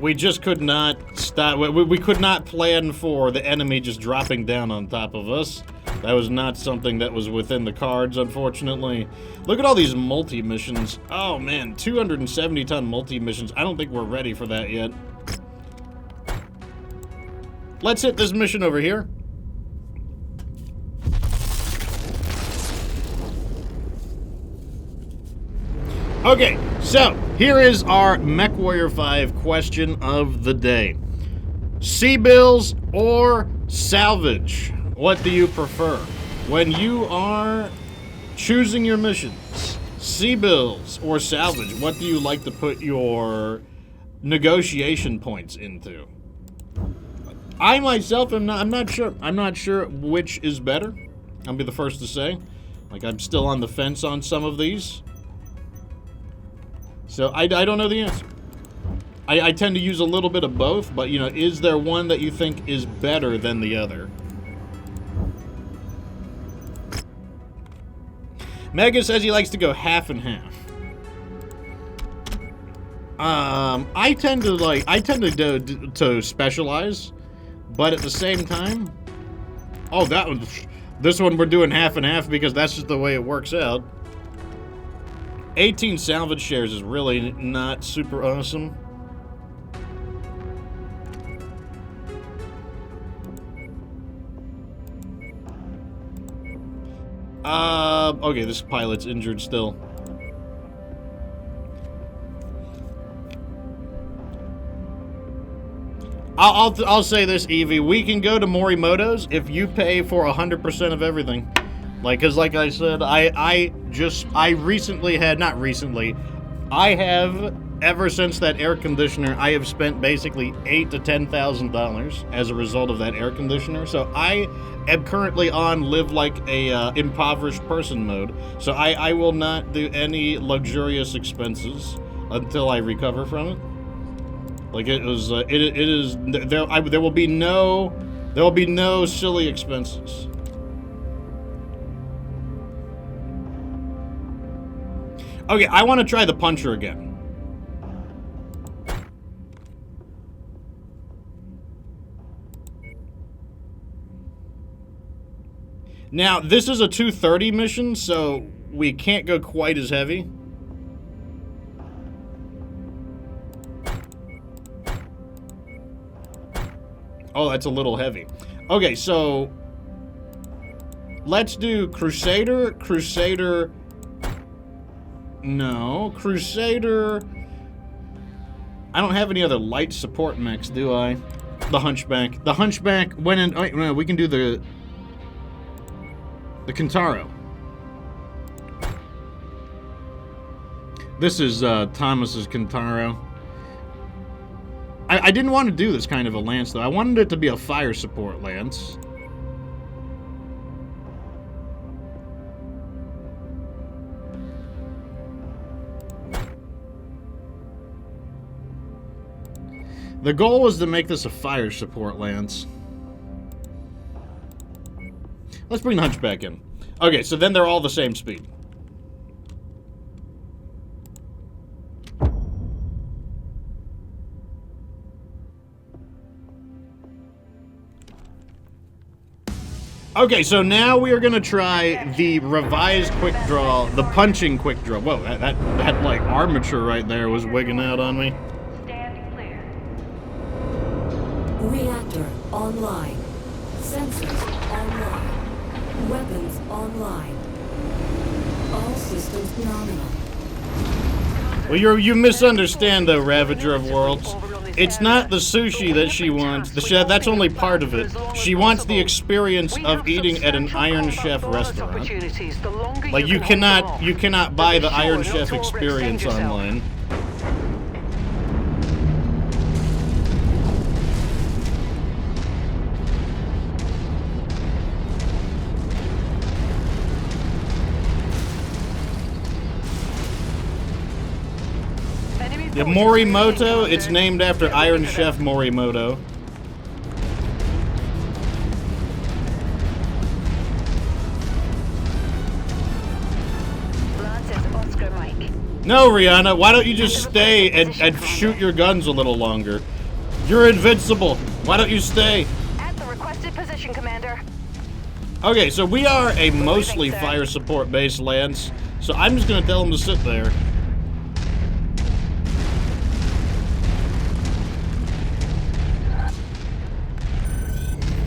we just could not stop. We could not plan for the enemy just dropping down on top of us. That was not something that was within the cards, unfortunately. Look at all these multi-missions. Oh, man, 270-ton multi-missions. I don't think we're ready for that yet. Let's hit this mission over here. Okay, so here is our MechWarrior 5 question of the day. C-bills or salvage? What do you prefer? When you are choosing your missions, Sea bills or salvage. What do you like to put your negotiation points into? I myself am not. I'm not sure. I'm not sure which is better. I'll be the first to say. Like, I'm still on the fence on some of these. So I don't know the answer. I tend to use a little bit of both, but you know, is there one that you think is better than the other? Mega says he likes to go half and half. I tend to specialize, but at the same time, this one we're doing half and half because that's just the way it works out. 18 salvage shares is really not super awesome. Okay, this pilot's injured still. I'll say this, Evie. We can go to Morimoto's if you pay for 100% of everything. Like, cause like I said, I have ever since that air conditioner, I have spent basically $8,000 to $10,000 as a result of that air conditioner. So I am currently on live like a impoverished person mode. So I will not do any luxurious expenses until I recover from it. Like there will be no silly expenses. Okay, I want to try the puncher again. Now, this is a 230 mission, so we can't go quite as heavy. Oh, that's a little heavy. Okay, so let's do Crusader, Crusader. No, Crusader. I don't have any other light support mechs, do I? The Hunchback. The Hunchback went in. Oh, no, we can do the Kintaro. This is Thomas's Kintaro. I didn't want to do this kind of a lance, though. I wanted it to be a fire support lance. The goal was to make this a fire support lance. Let's bring the Hunchback in. Okay, so then they're all the same speed. Okay, so now we are gonna try the revised quick draw, the punching quick draw. Whoa, that like armature right there was wigging out on me. Stand clear. Reactor online. Sensors online. Weapons online. All systems nominal. Well, you misunderstand though, Ravager of Worlds. It's not the sushi that she wants. That's only part of it. She wants the experience of eating at an Iron Chef restaurant. Like you cannot buy the Iron Chef experience online. Yeah, Morimoto, it's named after Iron Chef Morimoto. No, Rihanna, why don't you just stay and shoot your guns a little longer? You're invincible. Why don't you stay? At the requested position, Commander. Okay, so we are a mostly fire support based lance, so I'm just gonna tell them to sit there.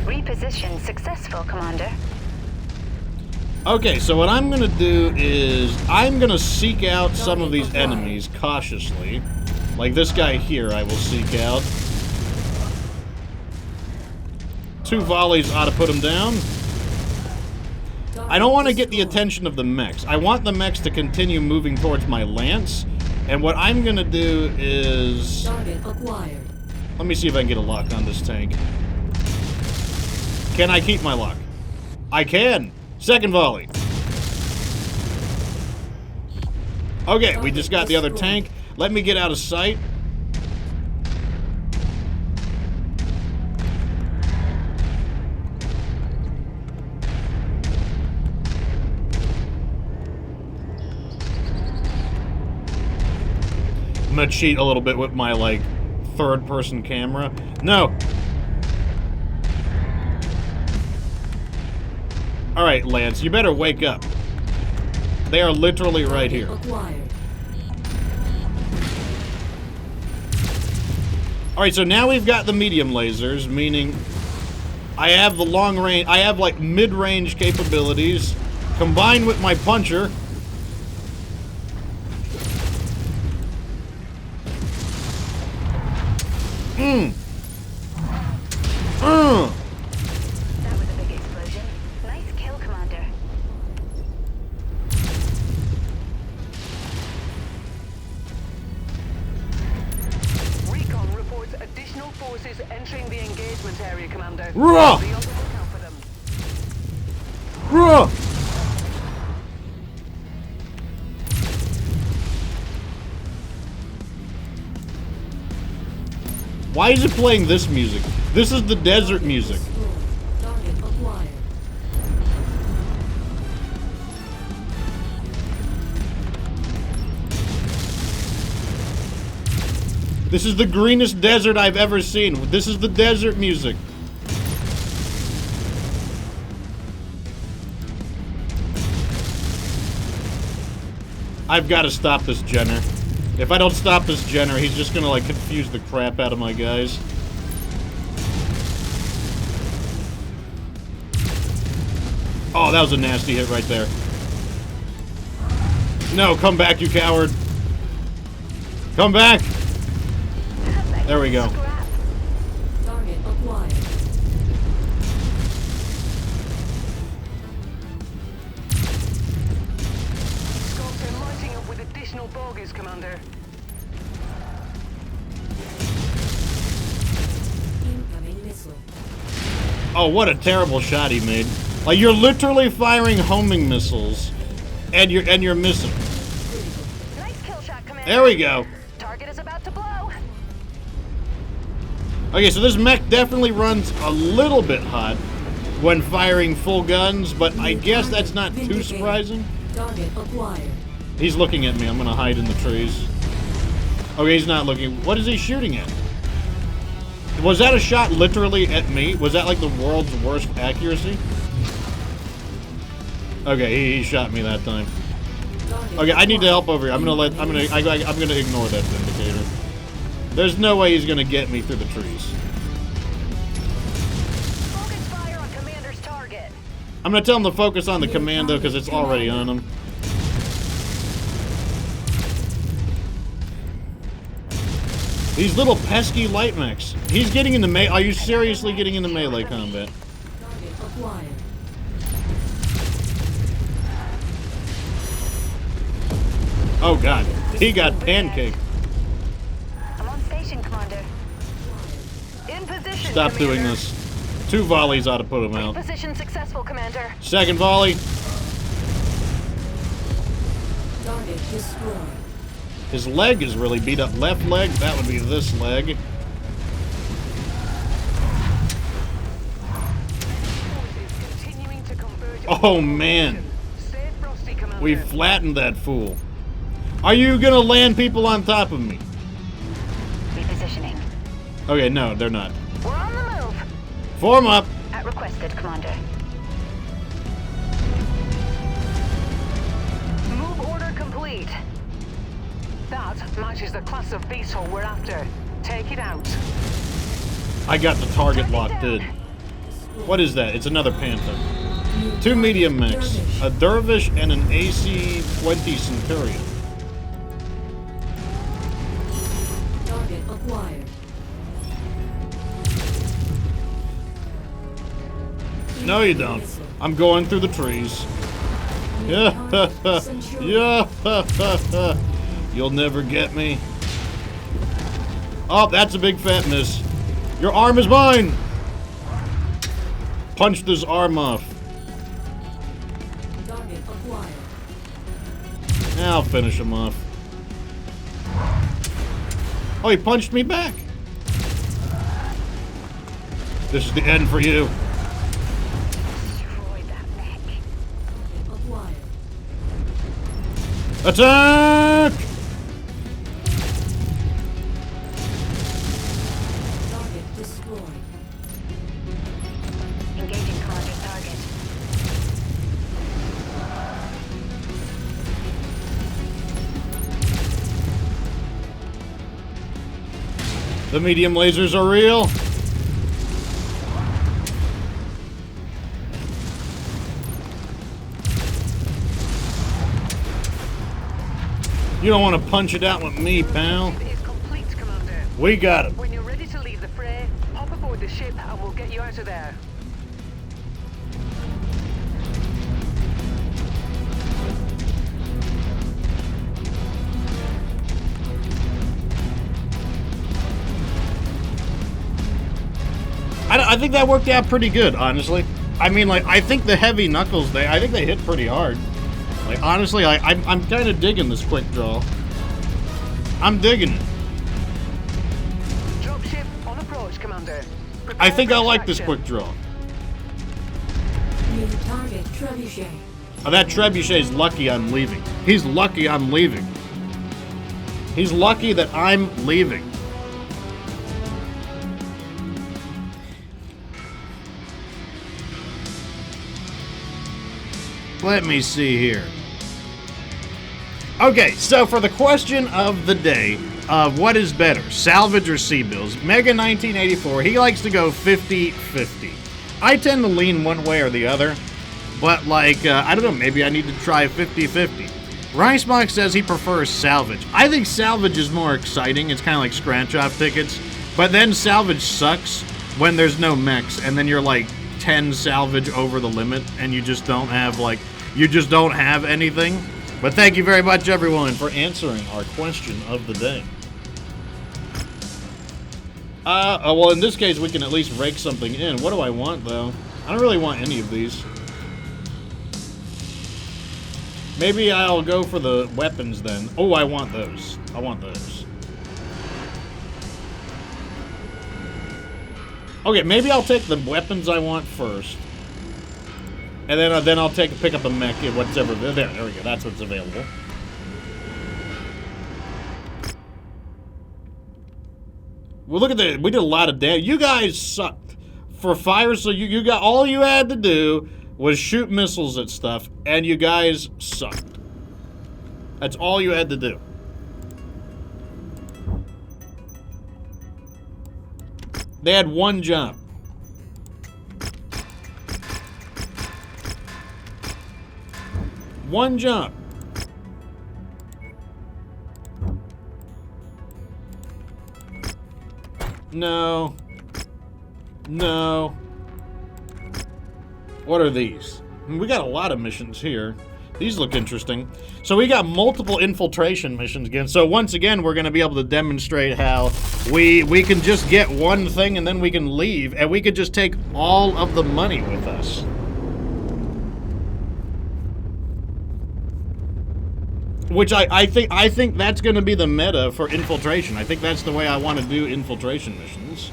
Reposition successful, Commander. Okay, so what I'm gonna do is I'm gonna seek out some of these enemies cautiously. Like this guy here I will seek out. 2 volleys ought to put him down. I don't want to get the attention of the mechs. I want the mechs to continue moving towards my lance. And what I'm gonna do is... Target acquired. Let me see if I can get a lock on this tank. Can I keep my lock? I can! Second volley. Okay, we just got the other tank. Let me get out of sight. I'm gonna cheat a little bit with my, like, third-person camera. No! Alright, Lance, you better wake up. They are literally right here. Alright, so now we've got the medium lasers, meaning I have the long range, I have, like, mid-range capabilities, combined with my puncher. That was a big explosion. Nice kill, Commander. Recon reports additional forces entering the engagement area, Commander. Ruh! Be on the lookout for them. Ruh! Why is it playing this music? This is the desert music. Target acquired. This is the greenest desert I've ever seen. This is the desert music. I've got to stop this Jenner. If I don't stop this Jenner, he's just gonna, like, confuse the crap out of my guys. Oh, that was a nasty hit right there. No, come back, you coward. Come back! There we go. Target acquired. Scouts are lighting up with additional bogies, Commander. Incoming missile. Oh, what a terrible shot he made. Like, you're literally firing homing missiles, and you're missing. Nice kill shot, Commander. There we go. Target is about to blow. Okay, so this mech definitely runs a little bit hot when firing full guns, but I guess that's not too surprising. Target acquired. He's looking at me. I'm gonna hide in the trees. Okay, he's not looking. What is he shooting at? Was that a shot literally at me? Was that like the world's worst accuracy? Okay, he shot me that time. Okay, I need to help over here. I'm gonna ignore that vindicator. There's no way he's gonna get me through the trees. Focus fire on Commander's target. I'm gonna tell him to focus on the commando because it's already on him. These little pesky light mechs. He's getting into melee. Are you seriously getting into melee combat? Target acquired. Oh god, he got pancaked. I'm on station, Commander. In position, Stop Commander. doing this. 2 volleys ought to put him out. Position successful, Commander. Second volley. Target destroyed. His leg is really beat up. Left leg, that would be this leg. Forces continuing to converge. Oh man, Stay frosty, Commander. we flattened that fool. Are you gonna land people on top of me? Repositioning. Okay, no, they're not. We're on the move. Form up. At requested, Commander. Move order complete. That matches the class of beetle we're after. Take it out. I got the target locked in. What is that? It's another Panther. 2 medium mechs. A Dervish and an AC-20 Centurion. Target acquired. No, you don't. I'm going through the trees. Yeah. Centurion. Yeah. You'll never get me. Oh, that's a big fat miss. Your arm is mine. Punch this arm off. Target acquired. I'll finish him off. Oh, he punched me back. This is the end for you. Destroy that mech. Acquired. Attack! Target destroyed. Engaging commander target. The medium lasers are real. You don't want to punch it out with me, pal. It is complete, Commander. We got him. When you're ready to leave the fray, hop aboard the ship and we'll get you out of there. I think that worked out pretty good, honestly. I mean, like, I think the heavy knuckles, I think they hit pretty hard. Like, honestly, I'm kind of digging this quick draw. I'm digging it. Dropship on approach, Commander. I think I like Prepare this for quick extraction. draw. New target trebuchet. Oh, that trebuchet's lucky I'm leaving. He's lucky I'm leaving. He's lucky that I'm leaving. Let me see here. Okay, so for the question of the day, what is better, salvage or C-bills? Mega 1984, he likes to go 50-50. I tend to lean one way or the other, but like, I don't know, maybe I need to try 50-50. Ricemock says he prefers salvage. I think salvage is more exciting. It's kind of like scratch-off tickets, but then salvage sucks when there's no mechs, and then you're like 10 salvage over the limit, and you just don't have, like, you just don't have anything. But thank you very much, everyone, for answering our question of the day. Well, in this case, we can at least rake something in. What do I want, though? I don't really want any of these. Maybe I'll go for the weapons, then. Oh, I want those. I want those. Okay, maybe I'll take the weapons I want first. And then I'll pick up a mech, whatever. There we go. That's what's available. Well, look at that. We did a lot of damage. You guys sucked for fire. So you got all you had to do was shoot missiles at stuff, and you guys sucked. That's all you had to do. They had one job. One jump. No. No. What are these? We got a lot of missions here. These look interesting. So we got multiple infiltration missions again. So once again, we're going to be able to demonstrate how we can just get one thing and then we can leave, and we could just take all of the money with us. Which I think that's going to be the meta for infiltration. I think that's the way I want to do infiltration missions.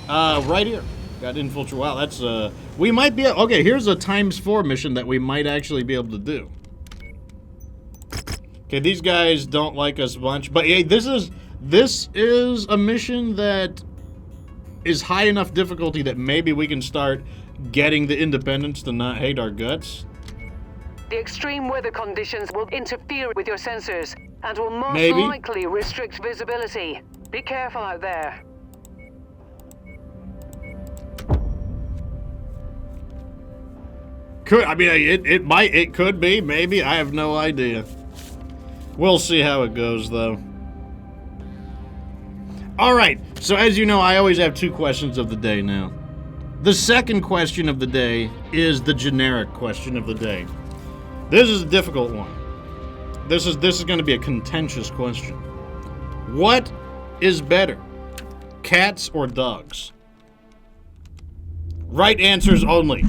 Right here. Got infiltrate. Wow, that's we might be okay. Here's a ×4 mission that we might actually be able to do. Okay, these guys don't like us much, but hey, this is a mission that is high enough difficulty that maybe we can start getting the independents to not hate our guts. The extreme weather conditions will interfere with your sensors and will most Maybe. likely restrict visibility. Be careful out there. It could be, maybe. I have no idea. We'll see how it goes, though. All right. So as you know, I always have two questions of the day now. The second question of the day is the generic question of the day. This is a difficult one. This is going to be a contentious question. What is better, cats or dogs? Right answers only.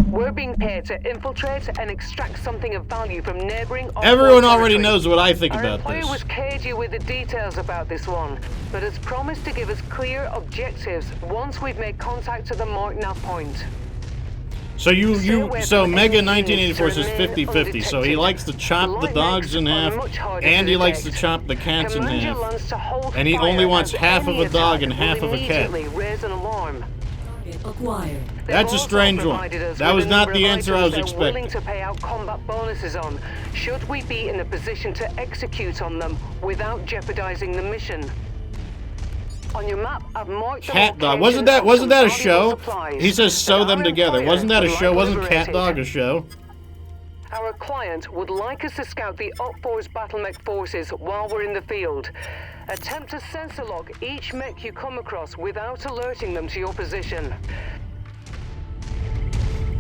We're being paid to infiltrate and extract something of value from neighboring. Everyone already knows what I think Our about employer this. was cagey with the details about this one, but has promised to give us clear objectives once we've made contact to the marked nav point. So so Mega any 1984 says remain 50-50. So he undetected. likes to chop the Light dogs in Mechs are half, much harder and to he likes to detect. chop the cats in Command your half. lance to hold And he fire only wants as half of any a dog and attack half will of a cat. immediately raise an alarm. Target acquired. That's a They've strange also one. provided us That with was a not number the of answer I was items they're willing expecting. to pay out combat bonuses on, should we be in a position to execute on them without jeopardizing the mission. On your map, I've marked the Cat dog. location Wasn't of that a some show? valuable supplies He says sew that them our together. employer Wasn't that a would show? like Wasn't Cat liberated. Dog a show? Our client would like us to scout the Op4's battle mech forces while we're in the field. Attempt to sensor log each mech you come across without alerting them to your position.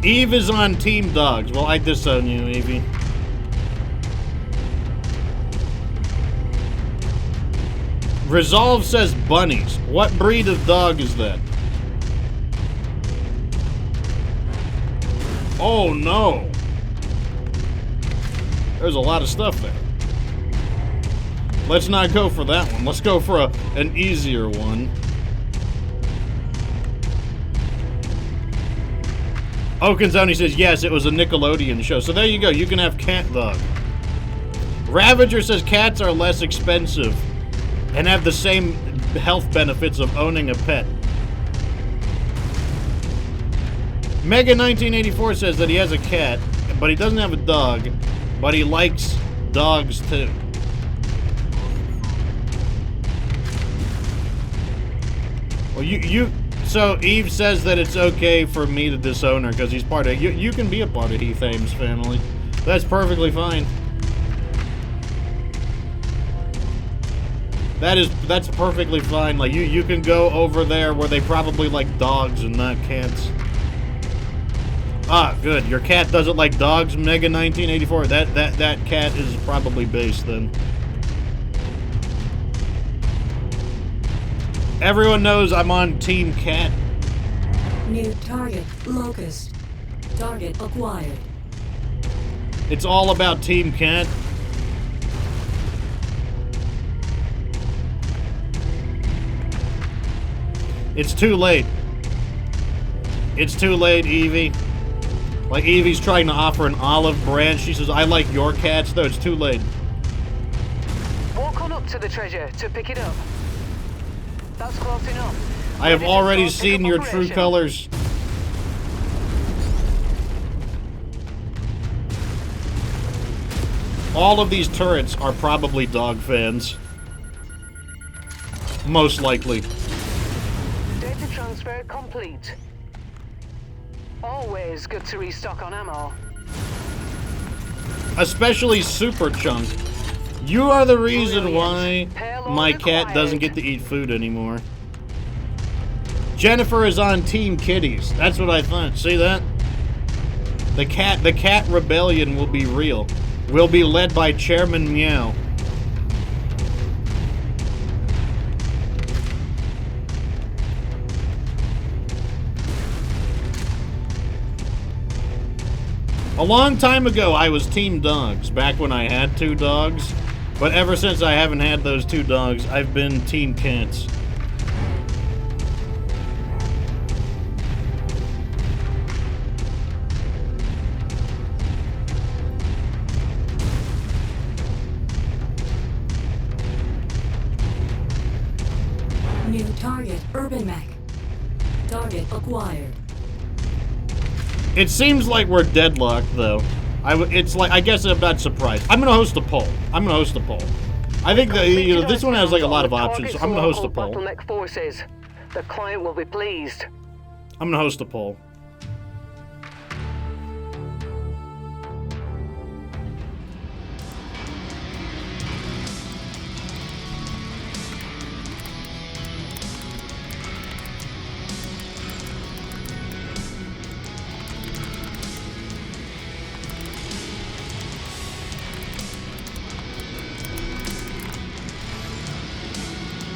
Eve is on Team Dogs. Well, I disown you, Evie. Resolve says bunnies. What breed of dog is that? Oh no. There's a lot of stuff there. Let's not go for that one. Let's go for an easier one. Okanzoni says, yes, it was a Nickelodeon show. So there you go. You can have cat dog. Ravager says cats are less expensive and have the same health benefits of owning a pet. Mega 1984 says that he has a cat, but he doesn't have a dog, but he likes dogs too. Well, so Eve says that it's okay for me to disown her because he's part of you can be a part of Heath Ames' family. That's perfectly fine. That's perfectly fine. Like you can go over there where they probably like dogs and not cats. Ah, good. Your cat doesn't like dogs, Mega 1984. That cat is probably based then. Everyone knows I'm on Team Cat. New target locust. Target acquired. It's all about Team Cat. It's too late. It's too late, Evie. Like Evie's trying to offer an olive branch. She says, I like your cats, though. It's too late. Walk on up to the treasure to pick it up. That's close enough. I have Ready to already start seen pickup your true operation. colors. All of these turrets are probably dog fans. Most likely. Data transfer complete. Always good to restock on ammo. Especially Super Chunk. You are the reason why my cat doesn't get to eat food anymore. Jennifer is on Team Kitties. That's what I thought. See that? The cat rebellion will be real. Will be led by Chairman Meow. A long time ago, I was Team Dogs, back when I had 2 dogs. But ever since I haven't had those 2 dogs, I've been Team Cats. New target urban mech. Target acquired. It seems like we're deadlocked, though. It's like, I guess I'm not surprised. I'm gonna host a poll. I think that, this one has like a lot of options, so I'm gonna host a poll. Bottleneck forces. The client will be pleased. I'm gonna host a poll.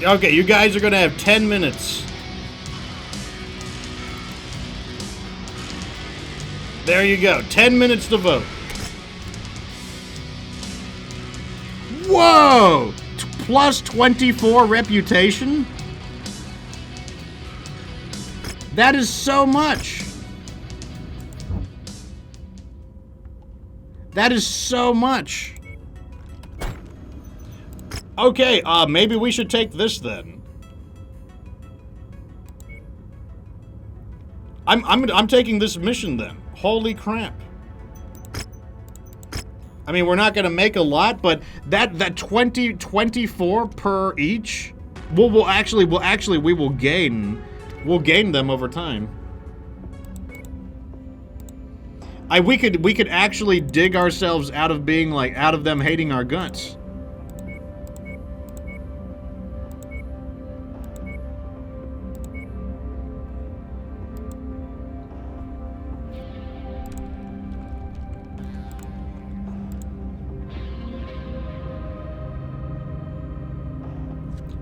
Okay, you guys are gonna have 10 minutes. There you go. 10 minutes to vote. Whoa! Plus 24 reputation? That is so much. That is so much. Okay, maybe we should take this then. I'm taking this mission then. Holy crap. I mean, we're not gonna make a lot, but that 24 per each, we will gain them over time. We could actually dig ourselves out of being like out of them hating our guts.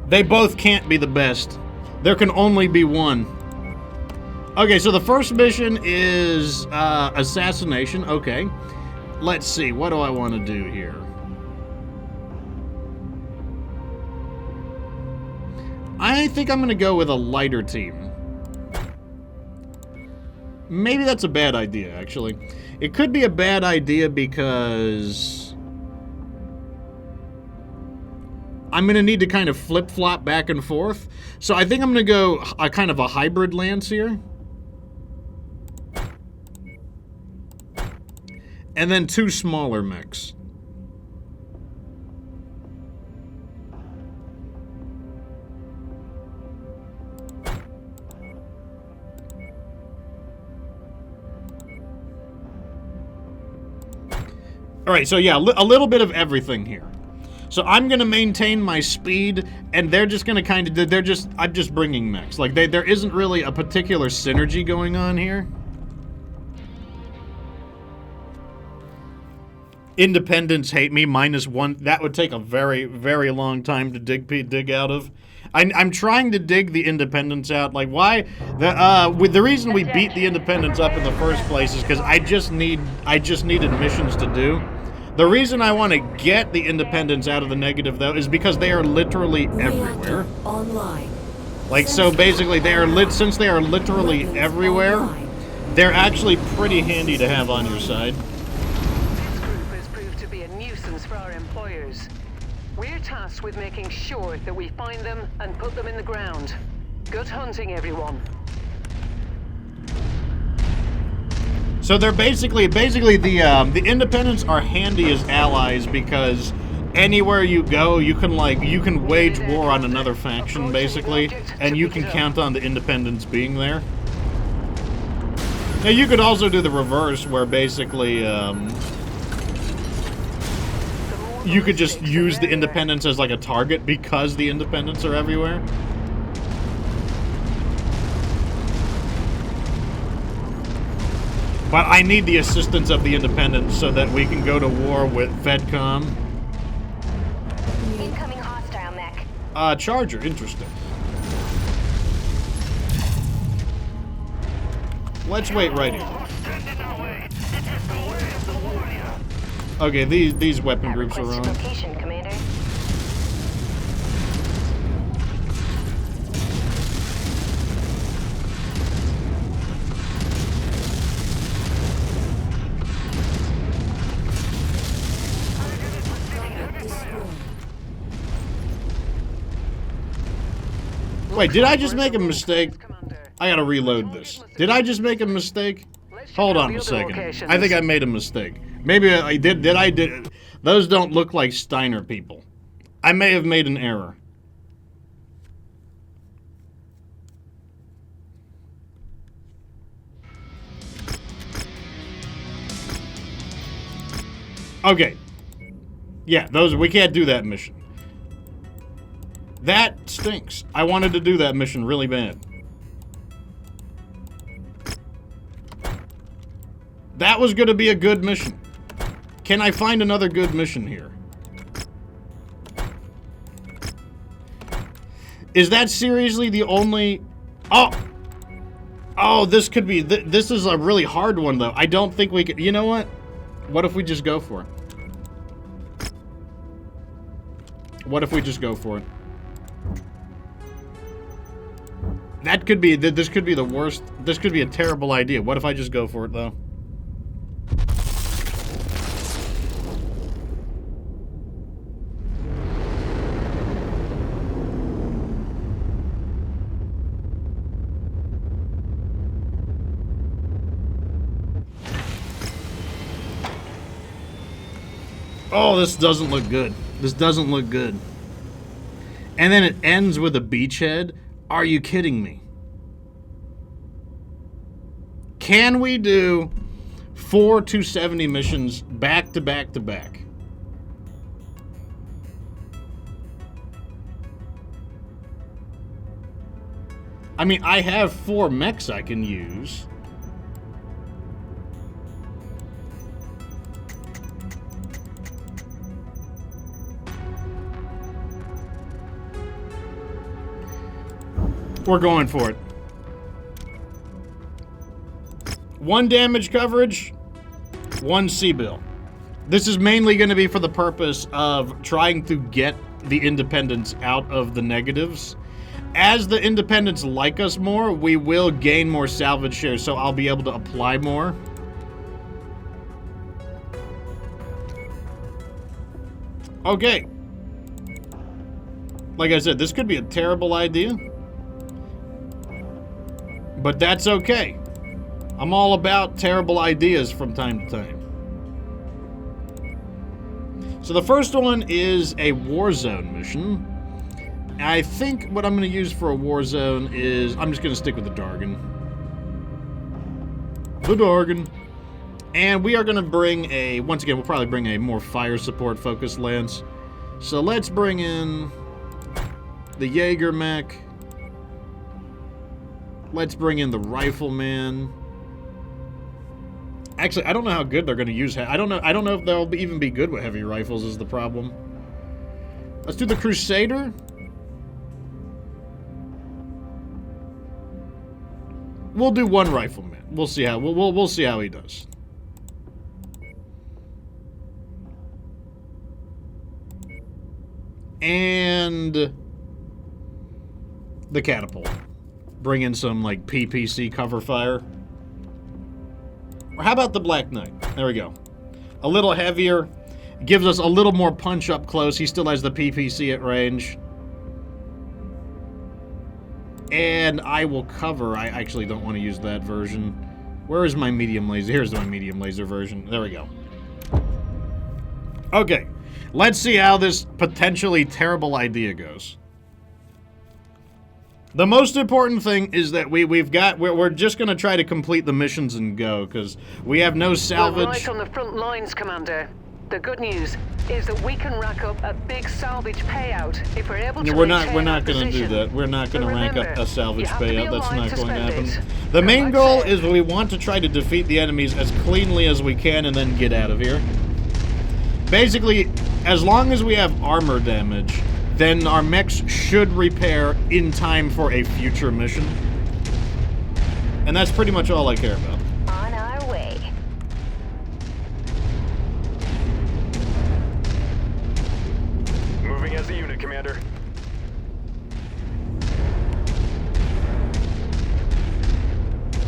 They both can't be the best. There can only be one. Okay, so the first mission is Assassination. Okay. Let's see. What do I want to do here? I think I'm going to go with a lighter team. Maybe that's a bad idea, actually. It could be a bad idea because I'm going to need to kind of flip-flop back and forth. So I think I'm going to go a kind of a hybrid lance here. And then 2 smaller mechs. Alright, so yeah, a little bit of everything here. So I'm gonna maintain my speed, and they're just gonna kind of, I'm just bringing mechs. Like, there isn't really a particular synergy going on here. Independents hate me, -1. That would take a very, very long time to dig out of. I'm trying to dig the Independents out. Like, why? With the reason we beat the Independents up in the first place is because I just needed missions to do. The reason I want to get the Independents out of the negative, though, is because they are literally everywhere. Online. Like, so basically, since they are literally everywhere, they're actually pretty handy to have on your side. This group has proved to be a nuisance for our employers. We're tasked with making sure that we find them and put them in the ground. Good hunting, everyone. So they're basically the Independents are handy as allies because anywhere you go, you can wage war on another faction basically, and you can count on the Independents being there. Now you could also do the reverse, where basically you could just use the Independents as like a target because the Independents are everywhere. But I need the assistance of the Independents so that we can go to war with FedCom. Incoming hostile mech. Charger, interesting. Let's wait right here. Okay, these weapon groups are wrong. Location, Commander. Wait, did I just make a mistake? I gotta reload this. Did I just make a mistake? Hold on a second. I think I made a mistake. Maybe I did. Those don't look like Steiner people. I may have made an error. Okay. Yeah, we can't do that mission. That stinks. I wanted to do that mission really bad. That was gonna be a good mission. Can I find another good mission here? Is that seriously the only... Oh! Oh, this could be... This is a really hard one, though. I don't think we could... You know what? What if we just go for it? What if we just go for it? That could be... This could be the worst... This could be a terrible idea. What if I just go for it, though? Oh, this doesn't look good. This doesn't look good. And then it ends with a beachhead? Are you kidding me? Can we do 4 270 missions back to back to back? I mean, I have 4 mechs I can use. We're going for it. 1 damage coverage, 1 C-bill. This is mainly going to be for the purpose of trying to get the independents out of the negatives. As the independents like us more, we will gain more salvage shares, so I'll be able to apply more. Okay. Like I said, this could be a terrible idea. But that's okay. I'm all about terrible ideas from time to time. So the first one is a Warzone mission. I think what I'm going to use for a Warzone is... I'm just going to stick with the Dargan. The Dargan. And we are going to bring a... Once again, we'll probably bring a more fire support focused lance. So let's bring in the Jaeger mech. Let's bring in the Rifleman. Actually, I don't know how good they're going to use... I don't know if they'll even be good with heavy rifles is the problem. Let's do the Crusader. We'll do 1 Rifleman. We'll see how we'll see how he does. And the Catapult. Bring in some, like, PPC cover fire. Or how about the Black Knight? There we go. A little heavier. Gives us a little more punch up close. He still has the PPC at range. And I will cover. I actually don't want to use that version. Where is my medium laser? Here's my medium laser version. There we go. Okay. Let's see how this potentially terrible idea goes. The most important thing is that we're just going to try to complete the missions and go, because we have no salvage. We're right on the front lines, Commander. The good news is that we can rack up a big salvage payout if we're able to. We're not going to do that. We're not going to rank up a salvage payout. That's not going to happen. The main goal is we want to try to defeat the enemies as cleanly as we can and then get out of here. Basically, as long as we have armor damage, then our mechs should repair in time for a future mission. And that's pretty much all I care about. On our way. Moving as a unit, Commander.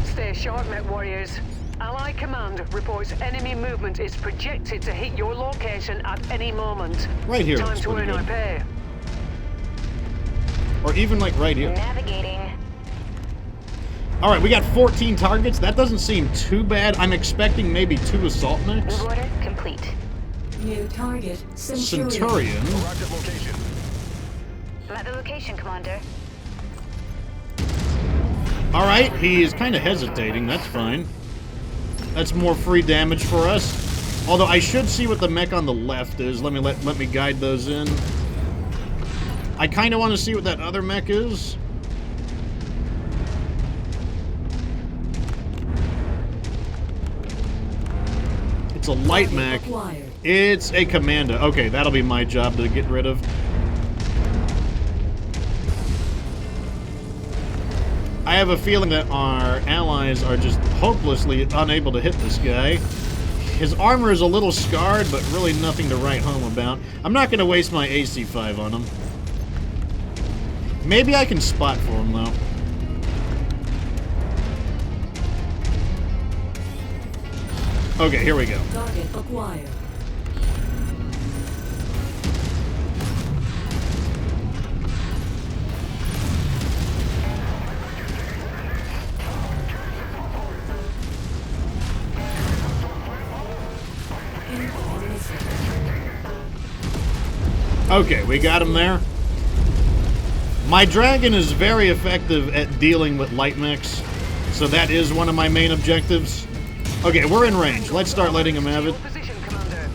Stay sharp, MechWarriors. Allied Command reports enemy movement is projected to hit your location at any moment. Right here. Time to earn our pay. Or even like right here. Navigating. Alright, we got 14 targets. That doesn't seem too bad. I'm expecting maybe 2 assault mechs. Move order complete. New target, Centurion. Centurion. Arrived at location. I'm at the location, Commander. Alright, he's kind of hesitating. That's fine. That's more free damage for us. Although I should see what the mech on the left is. Let me guide those in. I kind of want to see what that other mech is. It's a light mech. It's a commando. Okay, that'll be my job to get rid of. I have a feeling that our allies are just hopelessly unable to hit this guy. His armor is a little scarred, but really nothing to write home about. I'm not going to waste my AC-5 on him. Maybe I can spot for him, though. Okay, here we go. Target acquired. Okay, we got him there. My dragon is very effective at dealing with light mechs, so that is one of my main objectives. Okay, we're in range. Let's start letting him have it. Position, Commander.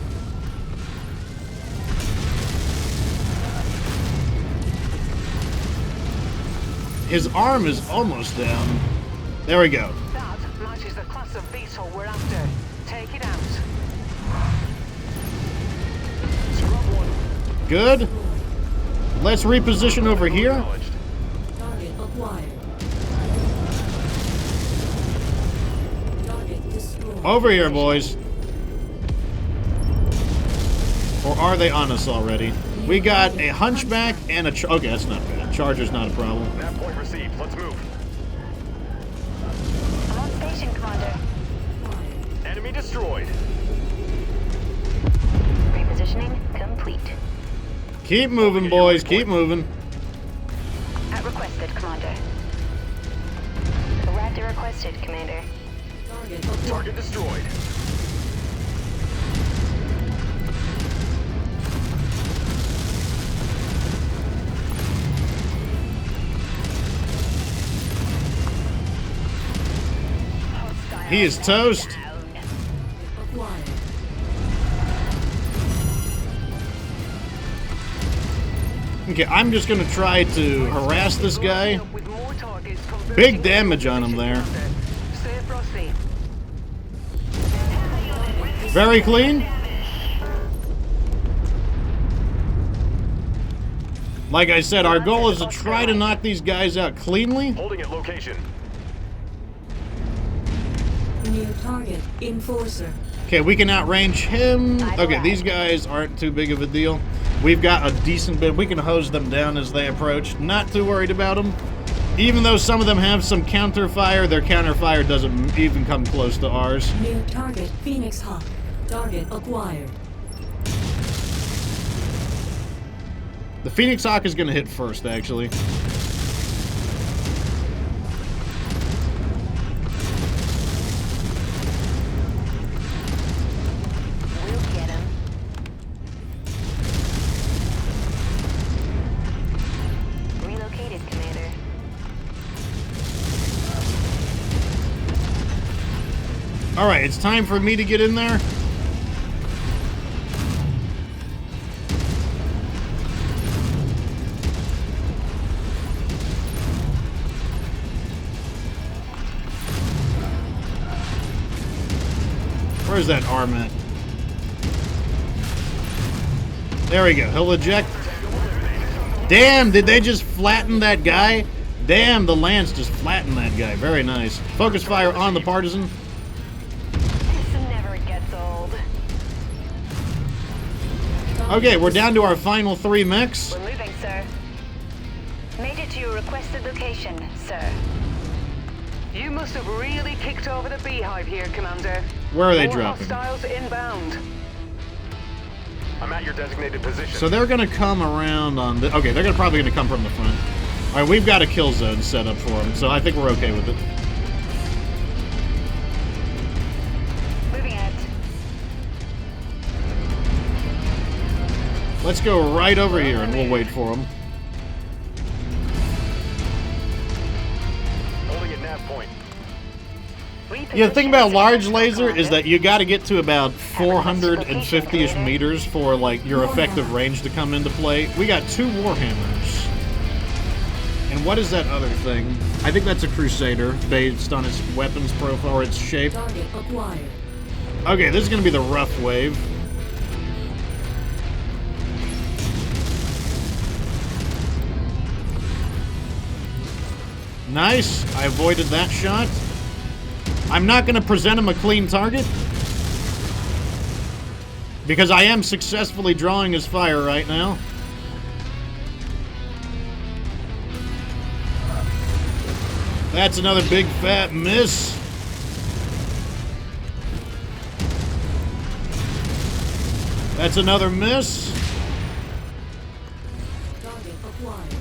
His arm is almost down. There we go. That matches the class of VTOL we're after. Take it out. Good. Let's reposition over here. Target acquired. Target destroyed. Over here, boys. Or are they on us already? We got a hunchback and a... Okay, that's not bad. Charger's not a problem. Nav point received. Let's move. I'm on station, Commander. Enemy destroyed. Repositioning complete. Keep moving, boys. Keep moving. At requested, Commander. Arrived at requested, Commander. Target acquired. Target destroyed. He is toast. Acquired. Okay, I'm just gonna try to harass this guy. With more targets converging Big damage on him into there. position, Commander. Stay frosty. Very clean. Like I said, our goal is to try to knock these guys out cleanly. Holding at location. New target. Enforcer. Okay, we can outrange him. Okay, these guys aren't too big of a deal. We've got a decent bit. We can hose them down as they approach. Not too worried about them. Even though some of them have some counter fire, their counter fire doesn't even come close to ours. New target. Phoenix Hawk. Target acquired. The Phoenix Hawk is going to hit first, actually. We'll get him. Relocated, Commander. All right, it's time for me to get in there. Where's that arm at? There we go. He'll eject. Damn, did they just flatten that guy? Damn, the Lance just flattened that guy. Very nice. Focus fire on the partisan. This never gets old. Okay, we're down to our final 3 mechs. We're moving, sir. Made it to your requested location, sir. You must have really kicked over the beehive here, Commander. Where are they More dropping? hostiles inbound. I'm at your designated position. So they're gonna come around on the... Okay, they're probably gonna come from the front. All right, we've got a kill zone set up for them, so I think we're okay with it. Moving out. Let's go right over here and we'll wait for them. Holding at nav point. Yeah, the thing about large laser is that you got to get to about 450-ish meters for like your effective range to come into play. We got 2 Warhammers. And what is that other thing? I think that's a Crusader based on its weapons profile or its shape. Target acquired. Okay, this is going to be the rough wave. Nice. I avoided that shot. I'm not going to present him a clean target, because I am successfully drawing his fire right now. That's another big fat miss. That's another miss. Target acquired.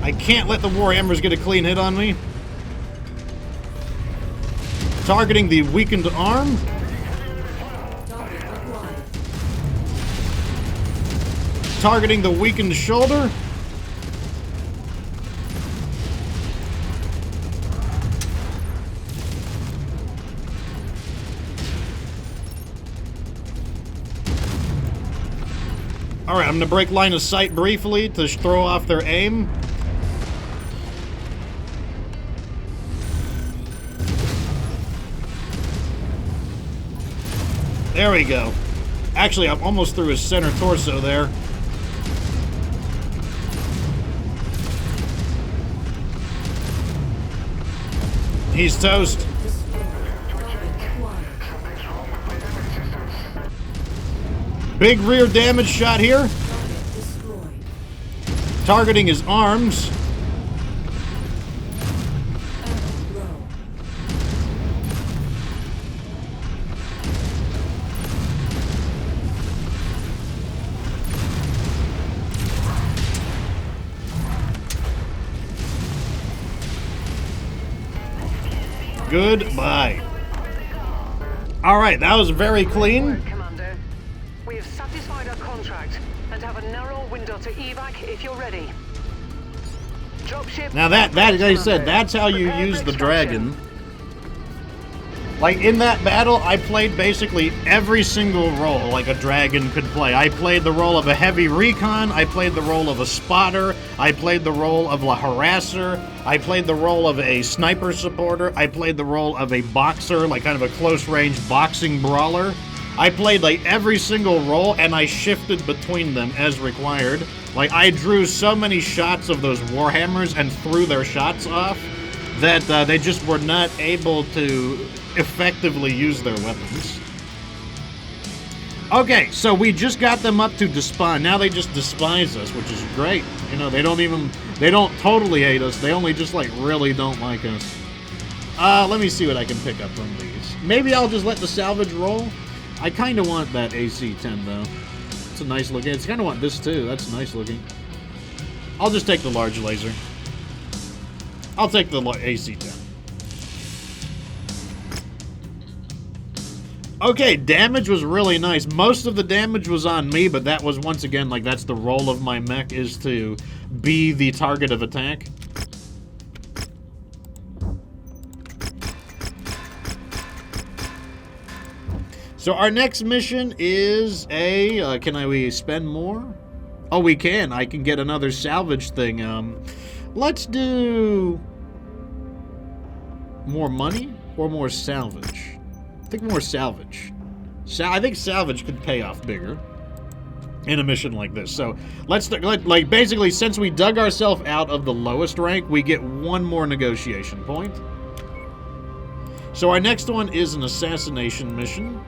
I can't let the Warhammers get a clean hit on me. Targeting the weakened arm. Target acquired. Targeting the weakened shoulder. Alright, I'm gonna break line of sight briefly to throw off their aim. There we go. Actually, I'm almost through his center torso there. He's toast. Big rear damage shot here. Targeting his arms. Goodbye. All right, that was very clean. Commander. We have satisfied our contract and have a narrow window to evac if you're ready. Dropship. Now that like I said, that's how you use the dragon. Like in that battle, I played basically every single role like a dragon could play. I played the role of a heavy recon, I played the role of a spotter, I played the role of a harasser, I played the role of a sniper supporter, I played the role of a boxer, like kind of a close-range boxing brawler. I played like every single role and I shifted between them as required. Like I drew so many shots of those Warhammers and threw their shots off that they just were not able to effectively use their weapons. Okay, so we just got them up to despawn. Now they just despise us, which is great. You know, they don't totally hate us. They only just like really don't like us. Let me see what I can pick up from these. Maybe I'll just let the salvage roll. I kind of want that AC-10 though. It's a nice looking. It's kind of want this too. That's nice looking. I'll just take the large laser. I'll take the AC-10. Okay, damage was really nice. Most of the damage was on me, but that was once again, like, that's the role of my mech, is to be the target of attack. So our next mission is a, can we spend more? Oh, we can. I can get another salvage thing. Let's do more money or more salvage? I think more salvage. I think salvage could pay off bigger in a mission like this. So let's like basically, since we dug ourselves out of the lowest rank, we get one more negotiation point. So our next one is an assassination mission.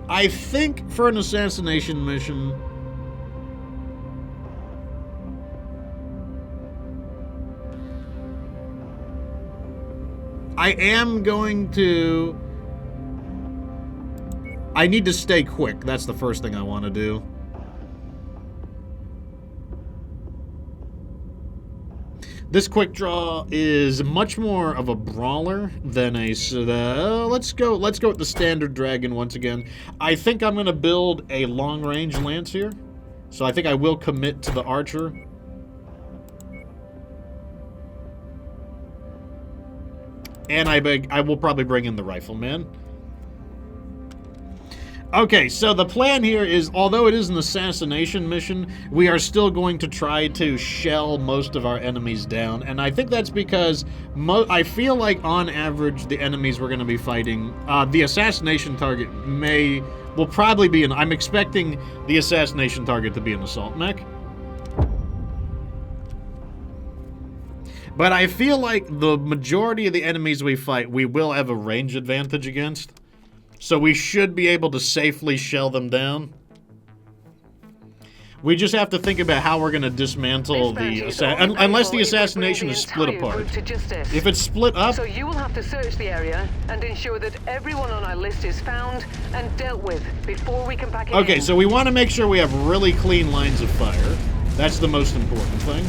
I think for an assassination mission, I am going to... I need to stay quick. That's the first thing I want to do. This quick draw is much more of a brawler than a... let's go with the standard dragon once again. I think I'm going to build a long-range lance here. So I think I will commit to the archer. And I will probably bring in the rifleman. Okay, so the plan here is, although it is an assassination mission, we are still going to try to shell most of our enemies down, and I think that's because I feel like on average the enemies we're going to be fighting, the assassination target will probably be I'm expecting the assassination target to be an assault mech. But I feel like the majority of the enemies we fight, we will have a range advantage against. So we should be able to safely shell them down. We just have to think about how we're going to dismantle the unless the assassination is split apart. If it's split up... So you will have to search the area and ensure that everyone on our list is found and dealt with before we can pack it in. Okay, so we want to make sure we have really clean lines of fire. That's the most important thing.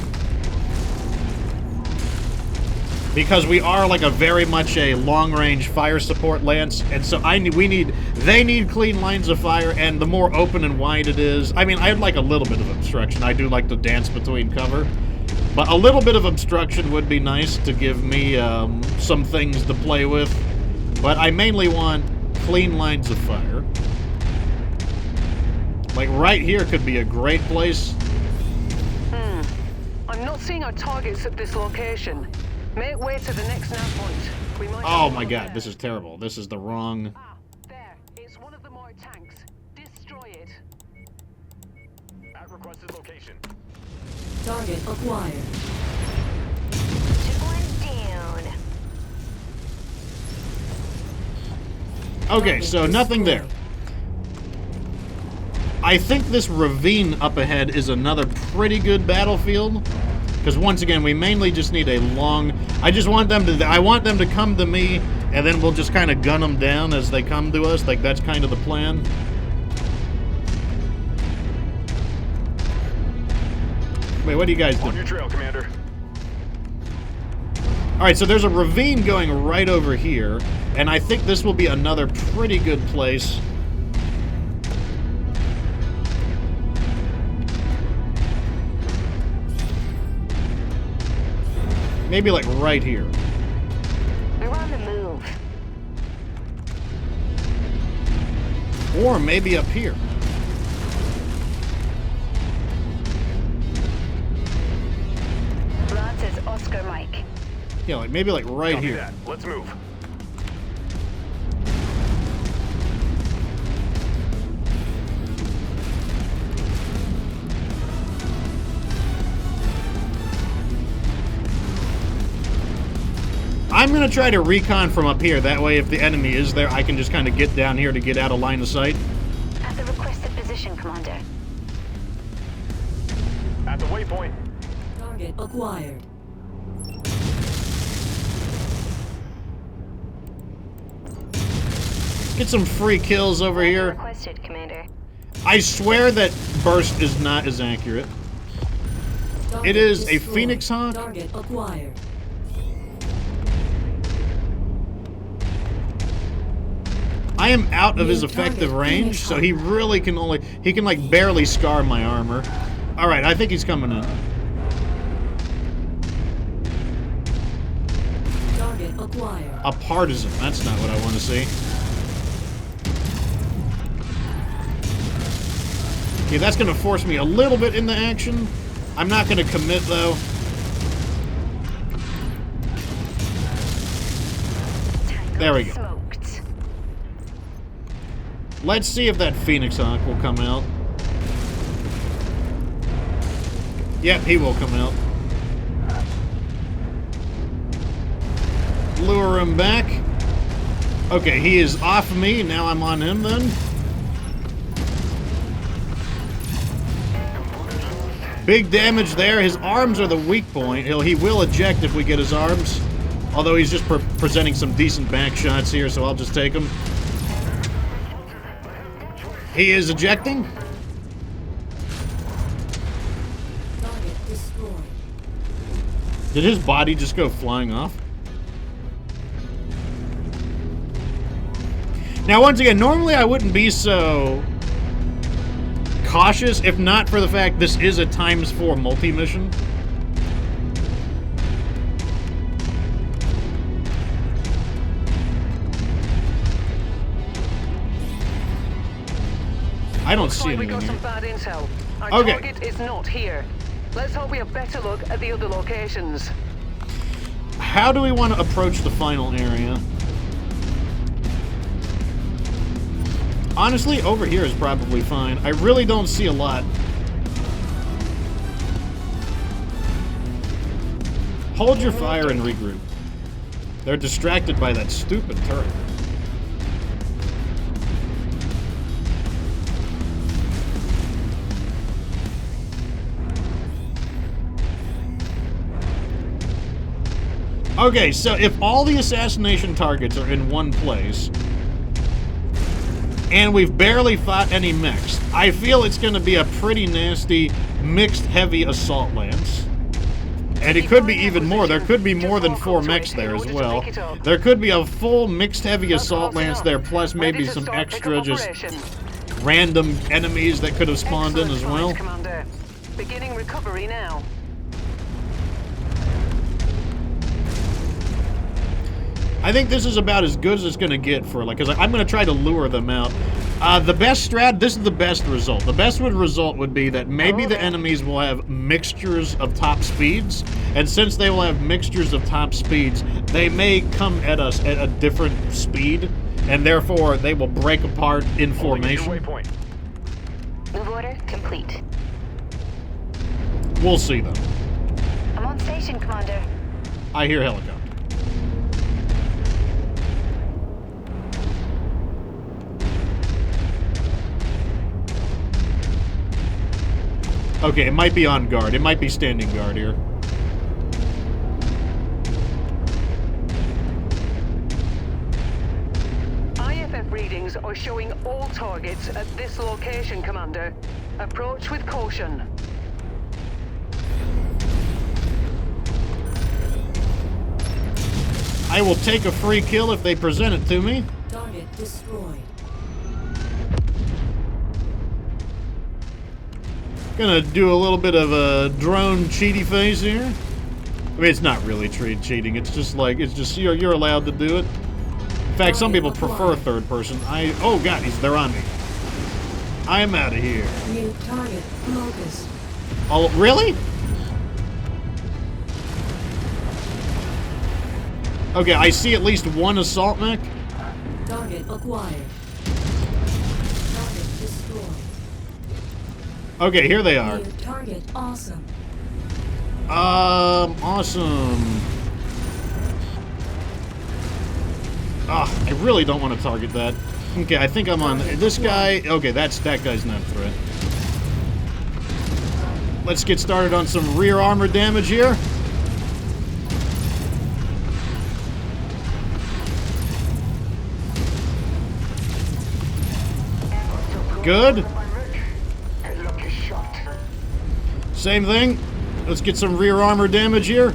Because we are like very much a long-range fire support lance, and so they need clean lines of fire, and the more open and wide it is, I mean, I'd like a little bit of obstruction. I do like to dance between cover, but a little bit of obstruction would be nice to give me some things to play with. But I mainly want clean lines of fire. Like right here could be a great place. I'm not seeing our targets at this location. Make way to the next nav point. We might Oh my god, this is terrible. This is the wrong... there. It's one of the more tanks. Destroy it. At requested location. Target acquired. Took one down. Okay, so nothing there. I think this ravine up ahead is another pretty good battlefield. Because once again, we mainly just need a long... I want them to come to me, and then we'll just kind of gun them down as they come to us. Like, that's kind of the plan. Wait, what do you guys do? On your trail, Commander. Alright, so there's a ravine going right over here, and I think this will be another pretty good place. Maybe like right here. We're on the move. Or maybe up here. Rod says Oscar Mike. Yeah, like maybe like right Copy here. that. Let's move. I'm going to try to recon from up here. That way, if the enemy is there, I can just kind of get down here to get out of line of sight. At the requested position, Commander. At the waypoint. Target acquired. Get some free kills over here. Requested, Commander. I swear that burst is not as accurate. Target It is a destroyed. Phoenix Hawk. Target acquired. I am out of his New effective target, range, Phoenix so Hawk. he really can he can like barely scar my armor. Alright, I think he's coming in. Target acquired. A partisan, that's not what I want to see. Okay, that's going to force me a little bit into action. I'm not going to commit, though. There we go. Smoked. Let's see if that Phoenix Hawk will come out. Yep, he will come out. Lure him back. Okay, he is off me. Now I'm on him then. Big damage there. His arms are the weak point. He will eject if we get his arms. Although he's just presenting some decent back shots here, so I'll just take him. He is ejecting. Target destroyed. Did his body just go flying off? Now, once again, normally I wouldn't be so cautious if not for the fact this is a ×4 multi-mission. I don't Looks see like we anything got here. some bad intel. Our Okay. target is not here. Let's hope we have better luck at the other locations. How do we want to approach the final area? Honestly, over here is probably fine. I really don't see a lot. Hold your fire and regroup. They're distracted by that stupid turret. Okay, so if all the assassination targets are in one place, and we've barely fought any mechs, I feel it's going to be a pretty nasty mixed heavy assault lance. And it could be even more. There could be more than 4 mechs there as well. There could be a full mixed heavy assault lance there, plus maybe some extra just random enemies that could have spawned in as well. Commander. Beginning recovery now. I think this is about as good as it's going to get for, like, because I'm going to try to lure them out. The best strat, this is the best result. The best result would be that maybe the enemies will have mixtures of top speeds, and since they will have mixtures of top speeds, they may come at us at a different speed, and therefore they will break apart in formation. Waypoint. Move order complete. We'll see, though. I'm on station, Commander. I hear helicopter. Okay, it might be on guard. It might be standing guard here. IFF readings are showing all targets at this location, Commander. Approach with caution. I will take a free kill if they present it to me. Target destroyed. Gonna do a little bit of a drone cheaty face here. I mean, it's not really cheating. It's just like, it's just, you're allowed to do it. In fact, some people prefer third person. Oh god, they're on me. I'm out of here. New target locus. Oh, really? Okay, I see at least one assault mech. Target acquired. Target destroyed. Okay, here they are. New target awesome. Awesome. I really don't want to target that. Okay, I think I'm on this guy. Okay, that guy's not a threat. Let's get started on some rear armor damage here. Good. Same thing. Let's get some rear armor damage here.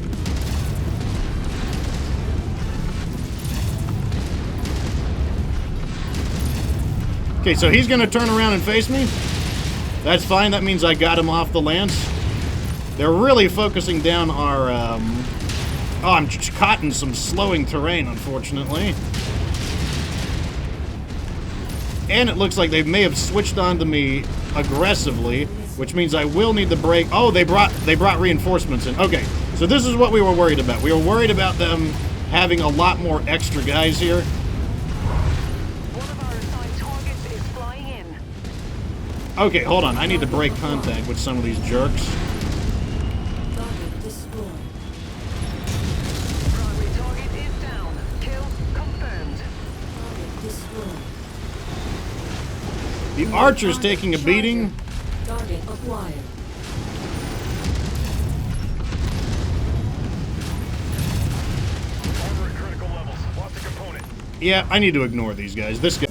Okay, so he's going to turn around and face me. That's fine. That means I got him off the lance. They're really focusing down our... Oh, I'm caught in some slowing terrain, unfortunately. And it looks like they may have switched onto me aggressively, which means I will need to break. Oh, they brought reinforcements in. Okay, so this is what we were worried about. We were worried about them having a lot more extra guys here. One of our assigned targets is flying in. Okay, hold on. I need to break contact with some of these jerks. Target destroyed. Primary target is down. Kill confirmed. Target destroyed. The archer's taking a beating. Target acquired. Armor at critical levels. Lost a component. Yeah, I need to ignore these guys. This guy